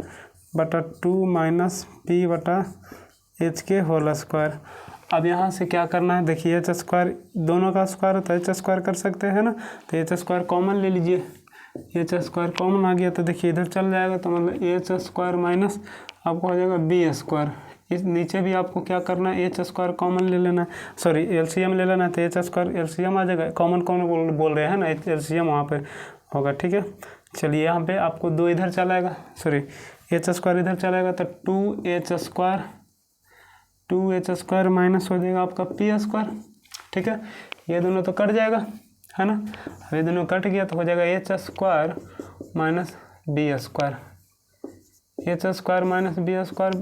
बटा 2 माइनस पी बटा एच के होल स्क्वायर। अब यहाँ से क्या करना है, देखिए एच स्क्वायर दोनों का स्क्वायर होता है, एच स्क्वायर कर सकते हैं ना, तो एच स्क्वायर कॉमन ले लीजिए। एच स्क्वायर कॉमन आ गया तो देखिए इधर चल जाएगा, तो मतलब एच स्क्वायर माइनस आपको हो जाएगा बी स्क्वायर। इस नीचे भी आपको क्या करना है, एच स्क्वायर कॉमन ले लेना है, सॉरी एलसीएम ले लेना है, तो एच स्क्वायर एलसीएम आ जाएगा। कॉमन बोल रहे हैं ना, एलसीएम वहाँ पे होगा, ठीक है। चलिए यहाँ पे आपको 2 इधर चलाएगा, सॉरी एच स्क्वायर इधर चलाएगा, तो 2h स्क्वायर माइनस हो जाएगा आपका पी स्क्वायर, ठीक है। ये दोनों तो कट जाएगा, है ना। अब ये दोनों कट गया तो हो जाएगा H square minus B square, H square minus B square,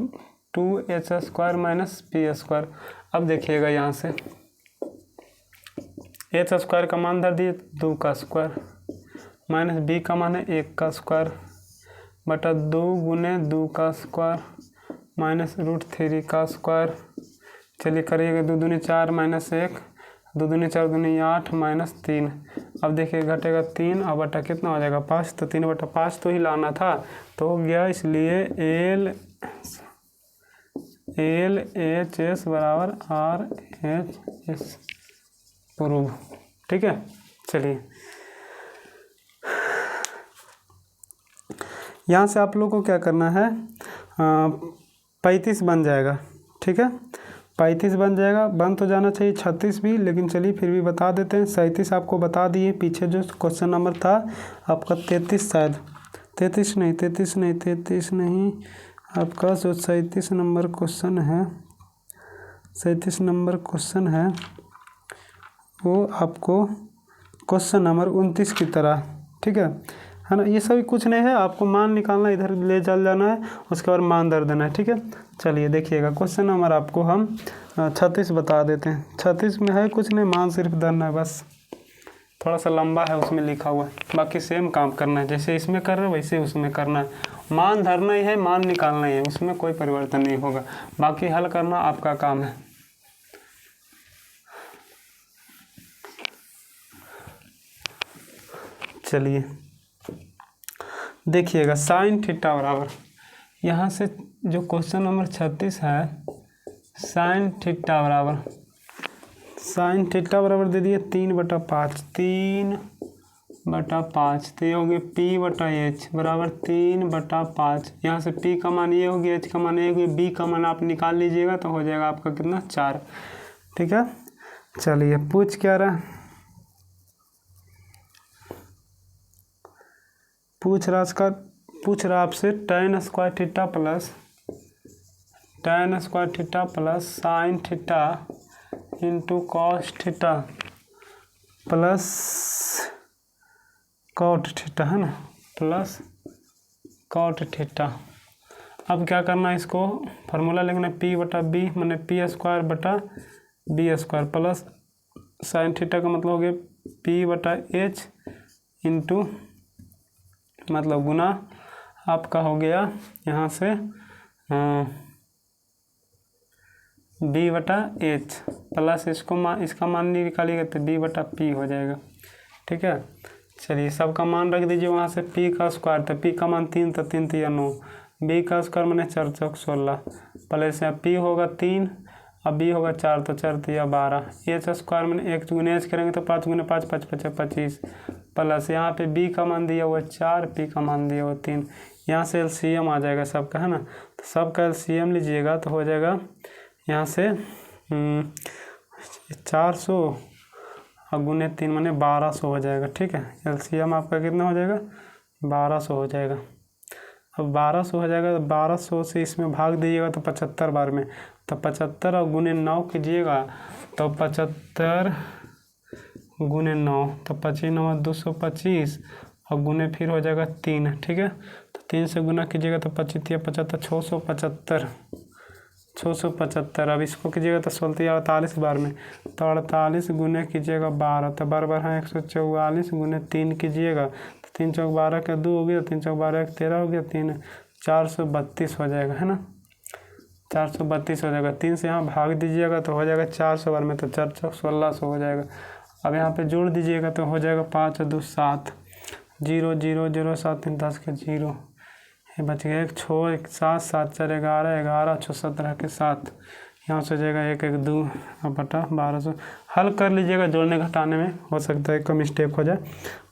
2h square minus P square. अब देखिएगा यहाँ से एच स्क्वायर का मान धर दिए 2 का स्क्वायर माइनस बी का मान है 1 का स्क्वायर बटा 2 गुने 2 का स्क्वायर माइनस √3 का स्क्वायर। चलिए करिएगा, 2 दूनी 4 माइनस 1, 2 दूनी 4 दूनी 8 माइनस 3। अब देखिए घटेगा 3 और बटा कितना हो जाएगा 5, तो 3/5 तो ही लाना था, तो हो गया। इसलिए एल एच एस बराबर आर एच एस प्रूव। ठीक है, चलिए यहाँ से आप लोग को क्या करना है, 35 बन जाएगा। ठीक है, 35 बन जाएगा, बन तो जाना चाहिए 36 भी, लेकिन चलिए फिर भी बता देते हैं। 37 आपको बता दिए, पीछे जो क्वेश्चन नंबर था आपका 33 शायद, 33 नहीं आपका जो 37 नंबर क्वेश्चन है, 37 नंबर क्वेश्चन है वो आपको क्वेश्चन नंबर 29 की तरह। ठीक है ना, ये सभी कुछ नहीं है, आपको मान निकालना, इधर ले चल जाना है, उसके बाद मान दर देना है। ठीक है, चलिए देखिएगा क्वेश्चन नंबर आपको हम 36 बता देते हैं। 36 में है कुछ नहीं, मान सिर्फ धरना है बस, थोड़ा सा लंबा है उसमें लिखा हुआ है, बाकी सेम काम करना है, जैसे इसमें कर रहे हो वैसे उसमें करना है। मान धरना ही है, मान निकालना ही है, उसमें कोई परिवर्तन नहीं होगा, बाकी हल करना आपका काम है। चलिए देखिएगा साइन थीटा बराबर, यहाँ से जो क्वेश्चन नंबर 36 है, साइन थीटा बराबर दे दिए 3/5, 3/5, तो ये हो गया P/H बराबर 3/5। यहाँ से P का मान ये हो गया, H का मान ये हो गया, B का मान आप निकाल लीजिएगा तो हो जाएगा आपका कितना 4। ठीक है, चलिए पूछ क्या रहा है, पूछ रहा आपसे tan square theta plus sine theta into cos theta plus cot theta, है ना, प्लस कॉट थीटा। अब क्या करना है, इसको फार्मूला लिखना है P/B मैंने P² प्लस साइन थीटा का मतलब हो गया P/H इंटू मतलब गुना आपका हो गया यहाँ से B/H प्लस इसका मान नहीं निकालिएगा तो B/P हो जाएगा। ठीक है, चलिए सबका मान रख दीजिए वहाँ से। P का स्क्वायर, तो P का मान 3, तो 3 3 9, B का स्क्वायर मैंने 4 चौक 16, प्लस यहाँ P होगा 3 अब B होगा 4, तो 4 3 12, H स्क्वायर मैंने 1 गुने H करेंगे तो 5 गुने 5 5 5 25, प्लस यहाँ पे B का मान दिया हुआ 4, P का मान दिया हुआ 3। यहाँ से LCM आ जाएगा सबका, है ना, तो सबका LCM लीजिएगा तो हो जाएगा यहाँ से 400 और गुने 3 माने 1200 हो जाएगा। ठीक है, LCM आपका कितना हो जाएगा 1200 हो जाएगा। अब 1200 हो जाएगा तो 1200 से इसमें भाग दीजिएगा तो 75 बार में, तो 75 और गुने 9 कीजिएगा तो 75 गुने 9 तो 25 9 225 और गुने फिर हो जाएगा 3। ठीक है, तो 3 से गुना कीजिएगा तो 25 75 675। अब इसको कीजिएगा तो 48 बार में, तो 48 गुने कीजिएगा 12, तो 12 बार है 144 गुने 3 कीजिएगा तो 3 चौक 12 का 2 हो गया, 3 चौक 12 का 13 हो गया, 3 432 हो जाएगा, है ना, 432 हो जाएगा। 3 से यहाँ भाग दीजिएगा तो हो जाएगा 400 बार में, तो 4 चौक 1600 हो जाएगा। अब यहाँ पे जोड़ दीजिएगा तो हो जाएगा 5 2 7 0 0 0 7 3 10 के 0, ये बच गया 1 6 1 7 7 4 11 11 6 17 के 7, यहाँ से हो जाएगा 1 1 2 बटा 1200। हल कर लीजिएगा, जोड़ने घटाने में हो सकता है कम मिस्टेक हो जाए,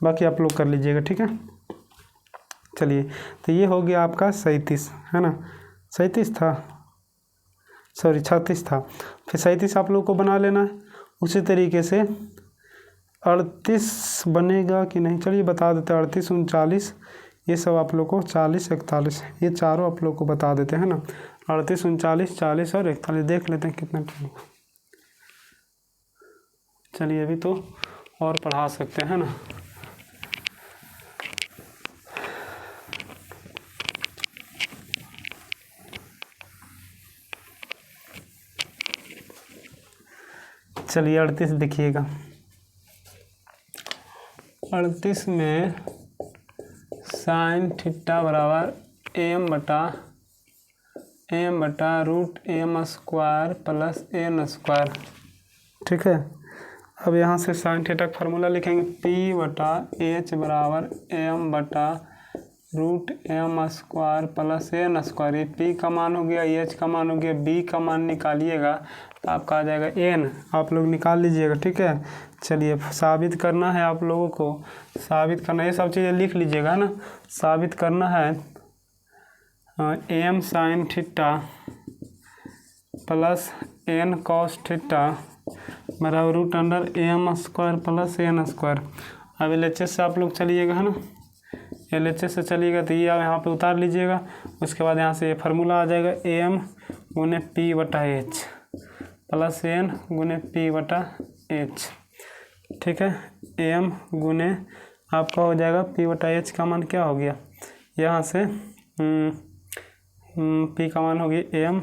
बाकी आप लोग कर लीजिएगा। ठीक है, चलिए तो ये हो गया आपका 37, है ना, 37 था, सॉरी 36 था, फिर 37 आप लोग को बना लेना है। उसी तरीके से 38 बनेगा कि नहीं, चलिए बता देते हैं। 38 39 ये सब आप लोग को 40 41 ये चारों आप लोग को बता देते हैं ना, 38 39 40 और 41 देख लेते हैं कितना टाइम होगा। चलिए अभी तो और पढ़ा सकते हैं ना। चलिए 38 देखिएगा, 38 में साइन थीटा बराबर m बटा root m square plus n square. ठीक है, अब यहाँ से साइन थीटा का फार्मूला लिखेंगे, पी बटा एच बराबर एम बटा root M square plus N square. ये पी का मान हो गया, एच का मान हो गया, बी का मान निकालिएगा तो आपका आ जाएगा एन, आप लोग निकाल लीजिएगा। ठीक है, चलिए साबित करना है आप लोगों को, साबित करना, ये सब चीज़ें लिख लीजिएगा ना। साबित करना है M sine theta plus N cos theta बराबर root under M square plus N square. अब LHS से आप लोग चलिएगा है ना, LHS से चलिएगा तो ये यहाँ पे उतार लीजिएगा। उसके बाद यहाँ से ये फार्मूला आ जाएगा, एम गुने पी बटा एच प्लस एन गुने पी बटा एच। ठीक है, एम गुने आपका हो जाएगा पी बटा एच का मान क्या हो गया, यहाँ से पी का मान होगी एम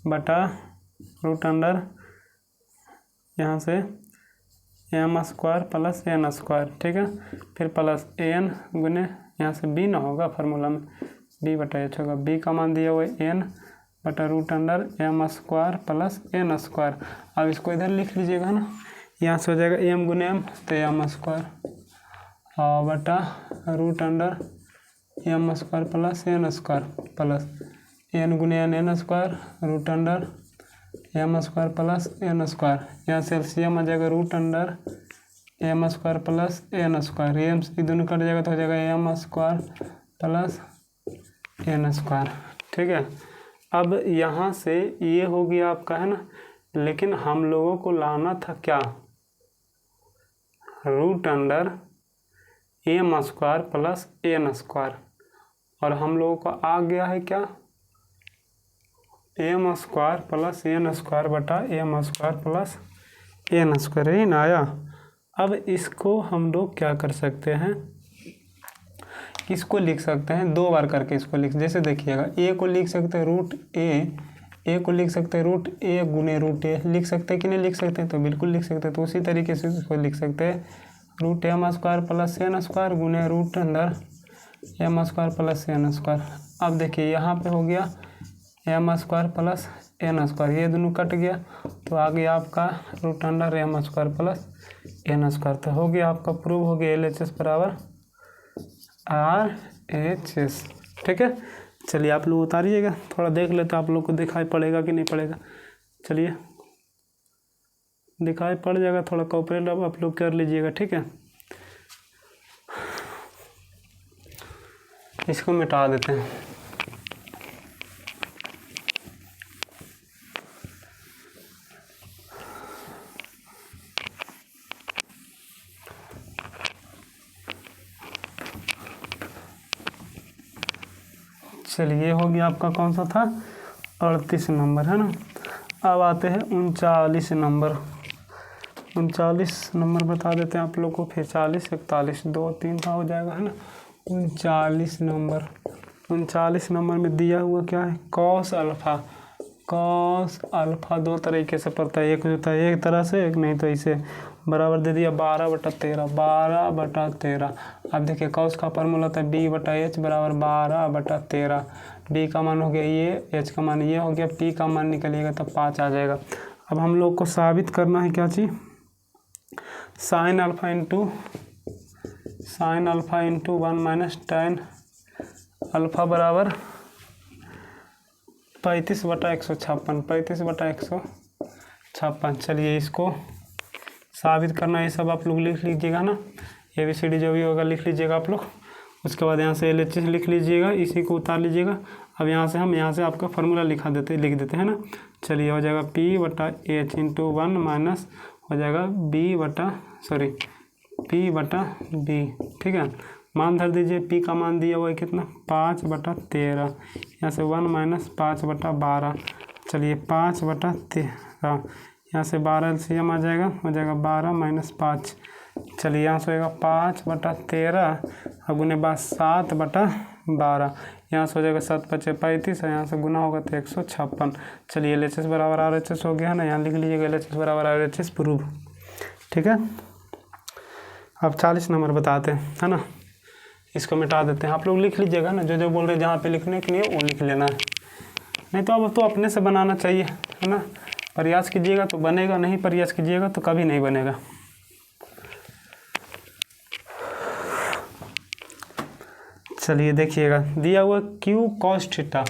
बटा रूट अंडर यहाँ से M square plus N square. ठीक है, फिर प्लस एन गुने यहाँ से बी ना होगा फार्मूला में, बी बटा एच होगा, बी का मान दिया हुआ है एन बटा root under M square plus N square. अब इसको इधर लिख लीजिएगा ना, यहाँ से हो जाएगा एम गुने एम तो एम स्क्वायर बटा root under M square plus N square plus N गुने N square root under M square plus N square. यहाँ से एलसीएम आ जाएगा root under M square plus N square, ये दोनों कट जाएगा तो हो जाएगा M square plus N square. ठीक है, अब यहाँ से ये हो गया आपका है ना, लेकिन हम लोगों को लाना था क्या, root under M square plus N square, और हम लोगों को आ गया है क्या, M square plus N square बटा M square plus N square, यही ना आया। अब इसको हम लोग क्या कर सकते हैं, इसको लिख सकते हैं दो बार करके, इसको लिख, जैसे देखिएगा ए को लिख सकते हैं रूट ए को लिख सकते हैं रूट ए गुने रूट ए, लिख सकते हैं कि नहीं लिख सकते हैं, तो बिल्कुल लिख सकते हैं। तो उसी तरीके से इसको लिख सकते हैं root M square plus N square गुने root under M square plus N square. अब देखिए यहाँ पे हो गया M square plus N square, ये दोनों कट गया तो आ गया आपका root under M square plus N square. तो हो गया आपका प्रूव हो गया LHS बराबर RHS। ठीक है, चलिए आप लोग उतारिएगा, थोड़ा देख ले तो आप लोग को दिखाई पड़ेगा कि नहीं पड़ेगा। चलिए दिखाई पड़ जाएगा, थोड़ा कोऑपरेट आप लोग कर लीजिएगा। ठीक है, इसको मिटा देते हैं। चलिए हो गया आपका कौन सा था, 38 नंबर है ना। अब आते हैं 39 नंबर। 39 नंबर बता देते हैं आप लोग को, फिर 40 41 2 3 का हो जाएगा है ना। 39 नंबर, 39 नंबर में दिया हुआ क्या है, कॉस अल्फ़ा दो तरीके से पढ़ता है, एक होता है एक तरह से, एक नहीं तो इसे बराबर दे दिया 12/13। अब देखिए कॉस का फॉर्मूला था B/H बराबर 12/13। B का मान हो गया ये, H का मान ये हो गया, P का मान निकलिएगा तो 5 आ जाएगा। अब हम लोग को साबित करना है क्या चीज़, sine alpha into 1 minus tan alpha बराबर 35/156, 35/156। चलिए इसको साबित करना है, ये सब आप लोग लिख लीजिएगा ना, ABCD जो भी होगा लिख लीजिएगा आप लोग। उसके बाद यहाँ से LHS लिख लीजिएगा, इसी को उतार लीजिएगा। अब यहाँ से आपका फार्मूला लिख देते हैं ना। चलिए हो जाएगा P/H इंटू 1 माइनस हो जाएगा P/B। ठीक है, मान धर दीजिए, P का मान दिया हुआ है कितना 5/13, यहाँ से 1 माइनस 5/12। चलिए 5/13, यहाँ से 12 LCM आ जाएगा, हो जाएगा 12 माइनस 5। चलिए यहाँ से होगा 5/13 और गुने 7/12, यहाँ से हो जाएगा 7×5 = 35 और यहाँ से गुना होगा तो 156। चलिए LHS बराबर RHS हो गया ना, यहाँ लिख लीजिएगा LHS बराबर RHS प्रूव। ठीक है, अब 40 नंबर बताते हैं है ना, इसको मिटा देते हैं। आप लोग लिख लीजिएगा ना, जो बोल रहे हैं जहाँ पे लिखने के लिए वो लिख लेना है, नहीं तो अब तो अपने से बनाना चाहिए है ना। प्रयास कीजिएगा तो बनेगा, नहीं प्रयास कीजिएगा तो कभी नहीं बनेगा। चलिए देखिएगा, दिया हुआ क्यू कॉस थीटा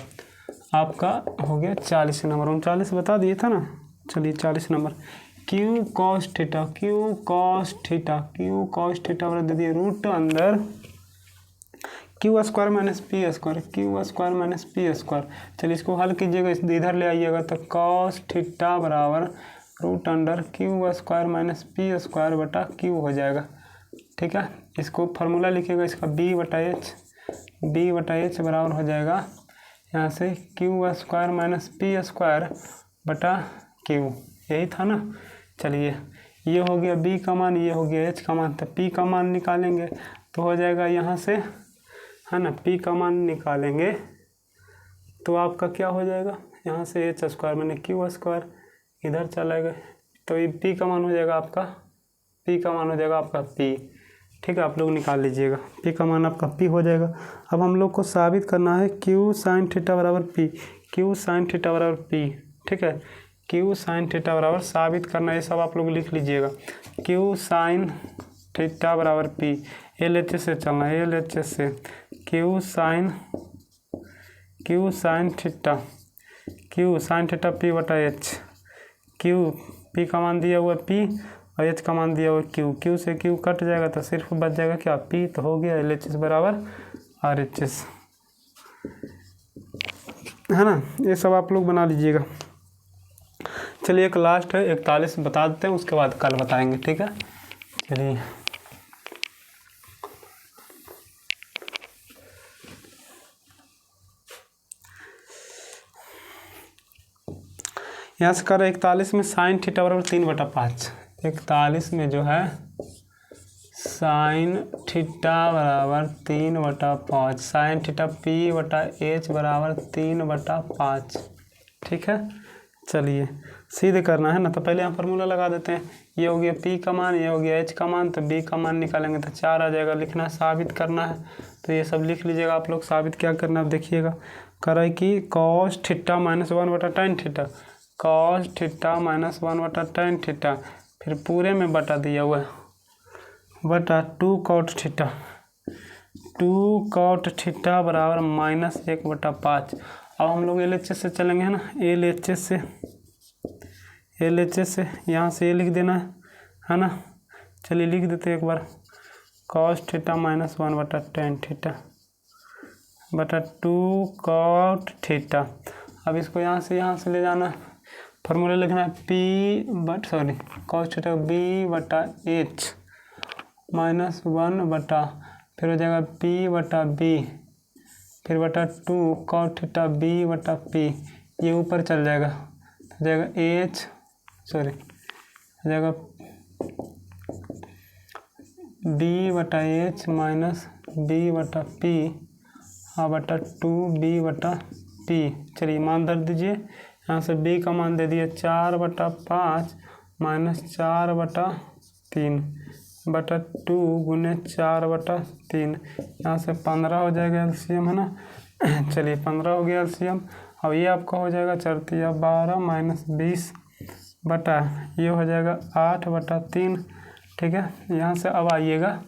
आपका हो गया 40 नंबर, 39 बता दिए था ना। चलिए 40 number Q cos theta, Q cos theta, Q cos theta वाला दे दिए रूट अंदर Q square minus P square, Q square minus P square. चलिए इसको हल कीजिएगा, इधर ले आइएगा तो कॉस थीटा बराबर root under Q square minus P square बटा क्यू हो जाएगा। ठीक है, इसको फार्मूला लिखिएगा इसका बी बटा एच बराबर हो जाएगा यहाँ से Q square minus P square बटा क्यू, यही था ना। चलिए ये हो गया बी का मान, ये हो गया एच का मान, तो पी का मान निकालेंगे तो हो जाएगा यहाँ से, है ना। पी का मान निकालेंगे तो आपका क्या हो जाएगा, यहाँ से एच स्क्वायर मैंने क्यू स्क्वायर इधर चलाएगा तो ये पी का मान हो जाएगा आपका, पी का मान हो जाएगा आपका पी। ठीक है, आप लोग निकाल लीजिएगा, पी का मान आपका पी हो जाएगा। अब हम लोग को साबित करना है क्यू साइन थीटा बराबर पी, क्यू साइन थीटा बराबर पी। ठीक है, क्यू साइन थीटा बराबर साबित करना है, ये सब आप लोग लिख लीजिएगा। क्यू साइन थीटा बराबर पी, एल एच एस से चलना है, एल एच एस से क्यू साइन थीटा पी बटा एच, क्यू पी का मान दिया हुआ पी और एच का मान दिया हुआ क्यू, क्यू से क्यू कट जाएगा तो सिर्फ बच जाएगा क्या, पी। तो हो गया एल एच एस बराबर आर एच एस, है ना। ये सब आप लोग बना लीजिएगा। चलिए एक लास्ट है 41 बता देते हैं, उसके बाद कल बताएंगे। ठीक है, चलिए यहाँ से कर 41 में साइन थीटा बराबर 3/5, 41 में जो है साइन थीटा बराबर 3/5, साइन थीटा पी बटा एच बराबर 3/5। ठीक है, चलिए सीधे करना है ना, तो पहले हम फार्मूला लगा देते हैं। ये हो गया पी का मान, ये हो गया एच का मान, तो बी का मान निकालेंगे तो 4 आ जाएगा। लिखना है, साबित करना है, तो ये सब लिख लीजिएगा आप लोग। साबित क्या करना है आप देखिएगा, करे कि cos theta minus 1/tan theta, cos theta minus 1/tan theta, फिर पूरे में बटा दिया हुआ है बटा 2 cot थीटा, 2 cot थीटा बराबर -1/5। अब हम लोग एल एच एस से चलेंगे, है ना। एल एच एस से यहाँ से ये लिख देना है ना। चलिए लिख देते हैं एक बार, cos theta minus 1/tan theta बटा 2 cot थीटा। अब इसको यहाँ से ले जाना, फार्मूला लिखना है cos थीटा बी बटा एच माइनस 1 बटा, फिर हो जाएगा पी बटा बी, फिर बटा 2 cot थीटा बी बटा पी, ये ऊपर चल जाएगा, हो जाएगा हो जाएगा बी बटा एच माइनस बी बटा पी बटा 2 बी बटा पी। चलिए मान धर दीजिए, यहाँ से बी का मान दे दिए 4/5 माइनस 4/3 बटा 2 गुने 4/3, यहाँ से 15 हो जाएगा एलसीएम, है ना। चलिए 15 हो गया एलसीएम। अब ये आपका हो जाएगा 4×12 माइनस 20 बटा, ये हो जाएगा 8/3। ठीक है, यहाँ से अब आइएगा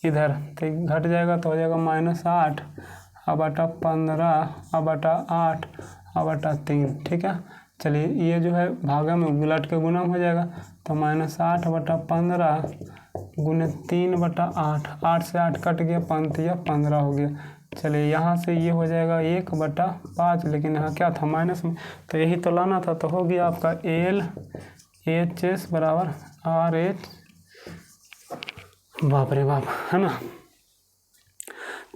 इधर, तो घट जाएगा तो हो जाएगा -8 बटा 15 बटा 8 बटा 3। ठीक है, चलिए ये जो है भागा में उलट के गुना हो जाएगा, तो -8 बटा 15 गुने 3/8, 8 से 8 कट गया, 15 हो गया। चलिए यहाँ से ये हो जाएगा 1/5, लेकिन यहाँ क्या था माइनस में, तो यही तो लाना था, तो हो गया आपका एल एच एस बराबर आर एच, बाप रे बाप, है ना।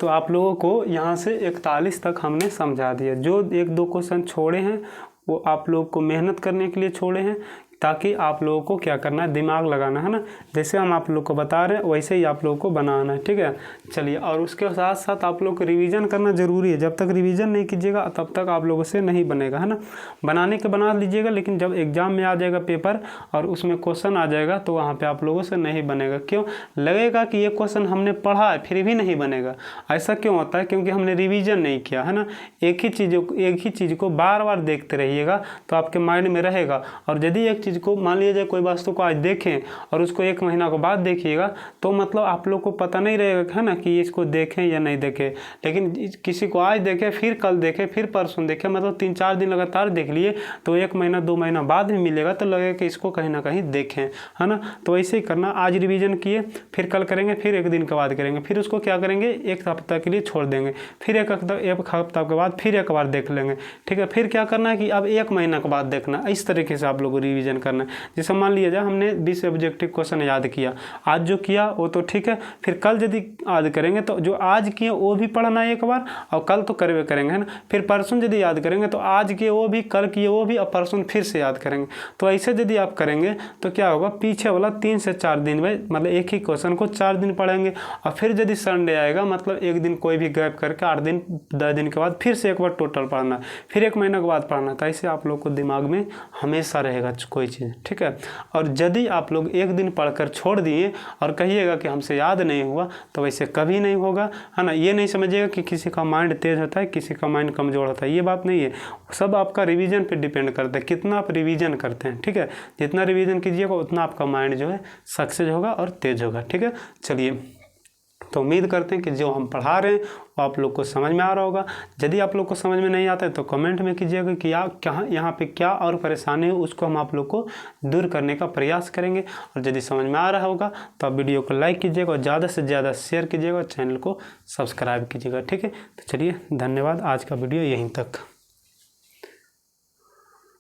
तो आप लोगों को यहाँ से 41 तक हमने समझा दिया। जो 1-2 क्वेश्चन छोड़े हैं वो आप लोग को मेहनत करने के लिए छोड़े हैं, ताकि आप लोगों को क्या करना है, दिमाग लगाना है ना। जैसे हम आप लोग को बता रहे हैं वैसे ही आप लोगों को बनाना है, ठीक है। चलिए, और उसके साथ साथ आप लोग को रिवीजन करना ज़रूरी है। जब तक रिवीजन नहीं कीजिएगा तब तक आप लोगों से नहीं बनेगा, है ना। बनाने के बना लीजिएगा, लेकिन जब एग्ज़ाम में आ जाएगा पेपर और उसमें क्वेश्चन आ जाएगा तो वहाँ पे आप लोगों से नहीं बनेगा। क्यों? लगेगा कि ये क्वेश्चन हमने पढ़ा है फिर भी नहीं बनेगा। ऐसा क्यों होता है? क्योंकि हमने रिवीजन नहीं किया, है ना। एक ही चीज़ को बार बार देखते रहिएगा तो आपके माइंड में रहेगा। और यदि एक चीज़ को, मान लीजिए कोई वस्तु को आज देखें और उसको 1 महीना के बाद देखिएगा तो मतलब आप लोग को पता नहीं रहेगा, है ना, कि इसको देखें या नहीं देखें। लेकिन किसी को आज देखें, फिर कल देखें, फिर परसों देखें, मतलब 3-4 दिन लगातार देख लिए तो 1 महीना 2 महीना बाद में मिलेगा तो लगेगा कि इसको कहीं ना कहीं देखें, है ना। तो ऐसे ही करना, आज रिवीजन किए, फिर कल करेंगे, फिर 1 दिन के बाद करेंगे, फिर उसको क्या करेंगे, 1 हफ्ता के लिए छोड़ देंगे, फिर एक हफ्ता के बाद फिर एक बार देख लेंगे, ठीक है। फिर क्या करना है कि अब 1 महीना के बाद देखना। इस तरीके से आप लोगों को रिवीजन करना है। जैसे मान लीजिए हमने 20 ऑब्जेक्टिव क्वेश्चन याद किया, आज जो किया वो तो ठीक है, फिर कल यदि याद करेंगे तो जो आज किए वो भी पढ़ना है एक बार, और कल तो करवे करेंगे, है ना। फिर परसों यदि याद करेंगे तो आज किए वो भी, कल किए वो भी, और परसों फिर से याद करेंगे। तो ऐसे यदि आप करेंगे तो क्या होगा, पीछे वाला 3 से 4 दिन में, मतलब एक ही क्वेश्चन को 4 दिन पढ़ेंगे, और फिर यदि संडे आएगा मतलब एक दिन कोई भी गैप करके 8 दिन 10 दिन के बाद फिर से एक बार टोटल पढ़ना, फिर 1 महीना के बाद पढ़ना। तो ऐसे आप लोग को दिमाग में हमेशा रहेगा कोई चीज़, ठीक है। और यदि आप लोग एक दिन पढ़कर छोड़ दिए और कहिएगा कि हमसे याद नहीं हुआ, तो वैसे कभी नहीं होगा, है ना। ये नहीं समझिएगा कि किसी का माइंड तेज होता है, किसी का माइंड कमज़ोर होता है, ये बात नहीं है। सब आपका रिवीजन पे डिपेंड करता है, कितना आप रिवीजन करते हैं, ठीक है। जितना रिवीजन कीजिएगा उतना आपका माइंड जो है सक्सेस होगा और तेज होगा, ठीक है। चलिए, तो उम्मीद करते हैं कि जो हम पढ़ा रहे हैं वो आप लोग को समझ में आ रहा होगा। यदि आप लोग को समझ में नहीं आता है तो कमेंट में कीजिएगा कि कहाँ यहाँ पे क्या और परेशानी है, उसको हम आप लोग को दूर करने का प्रयास करेंगे। और यदि समझ में आ रहा होगा तो आप वीडियो को लाइक कीजिएगा और ज़्यादा से ज़्यादा शेयर कीजिएगा और चैनल को सब्सक्राइब कीजिएगा, ठीक है। तो चलिए, धन्यवाद। आज का वीडियो यहीं तक।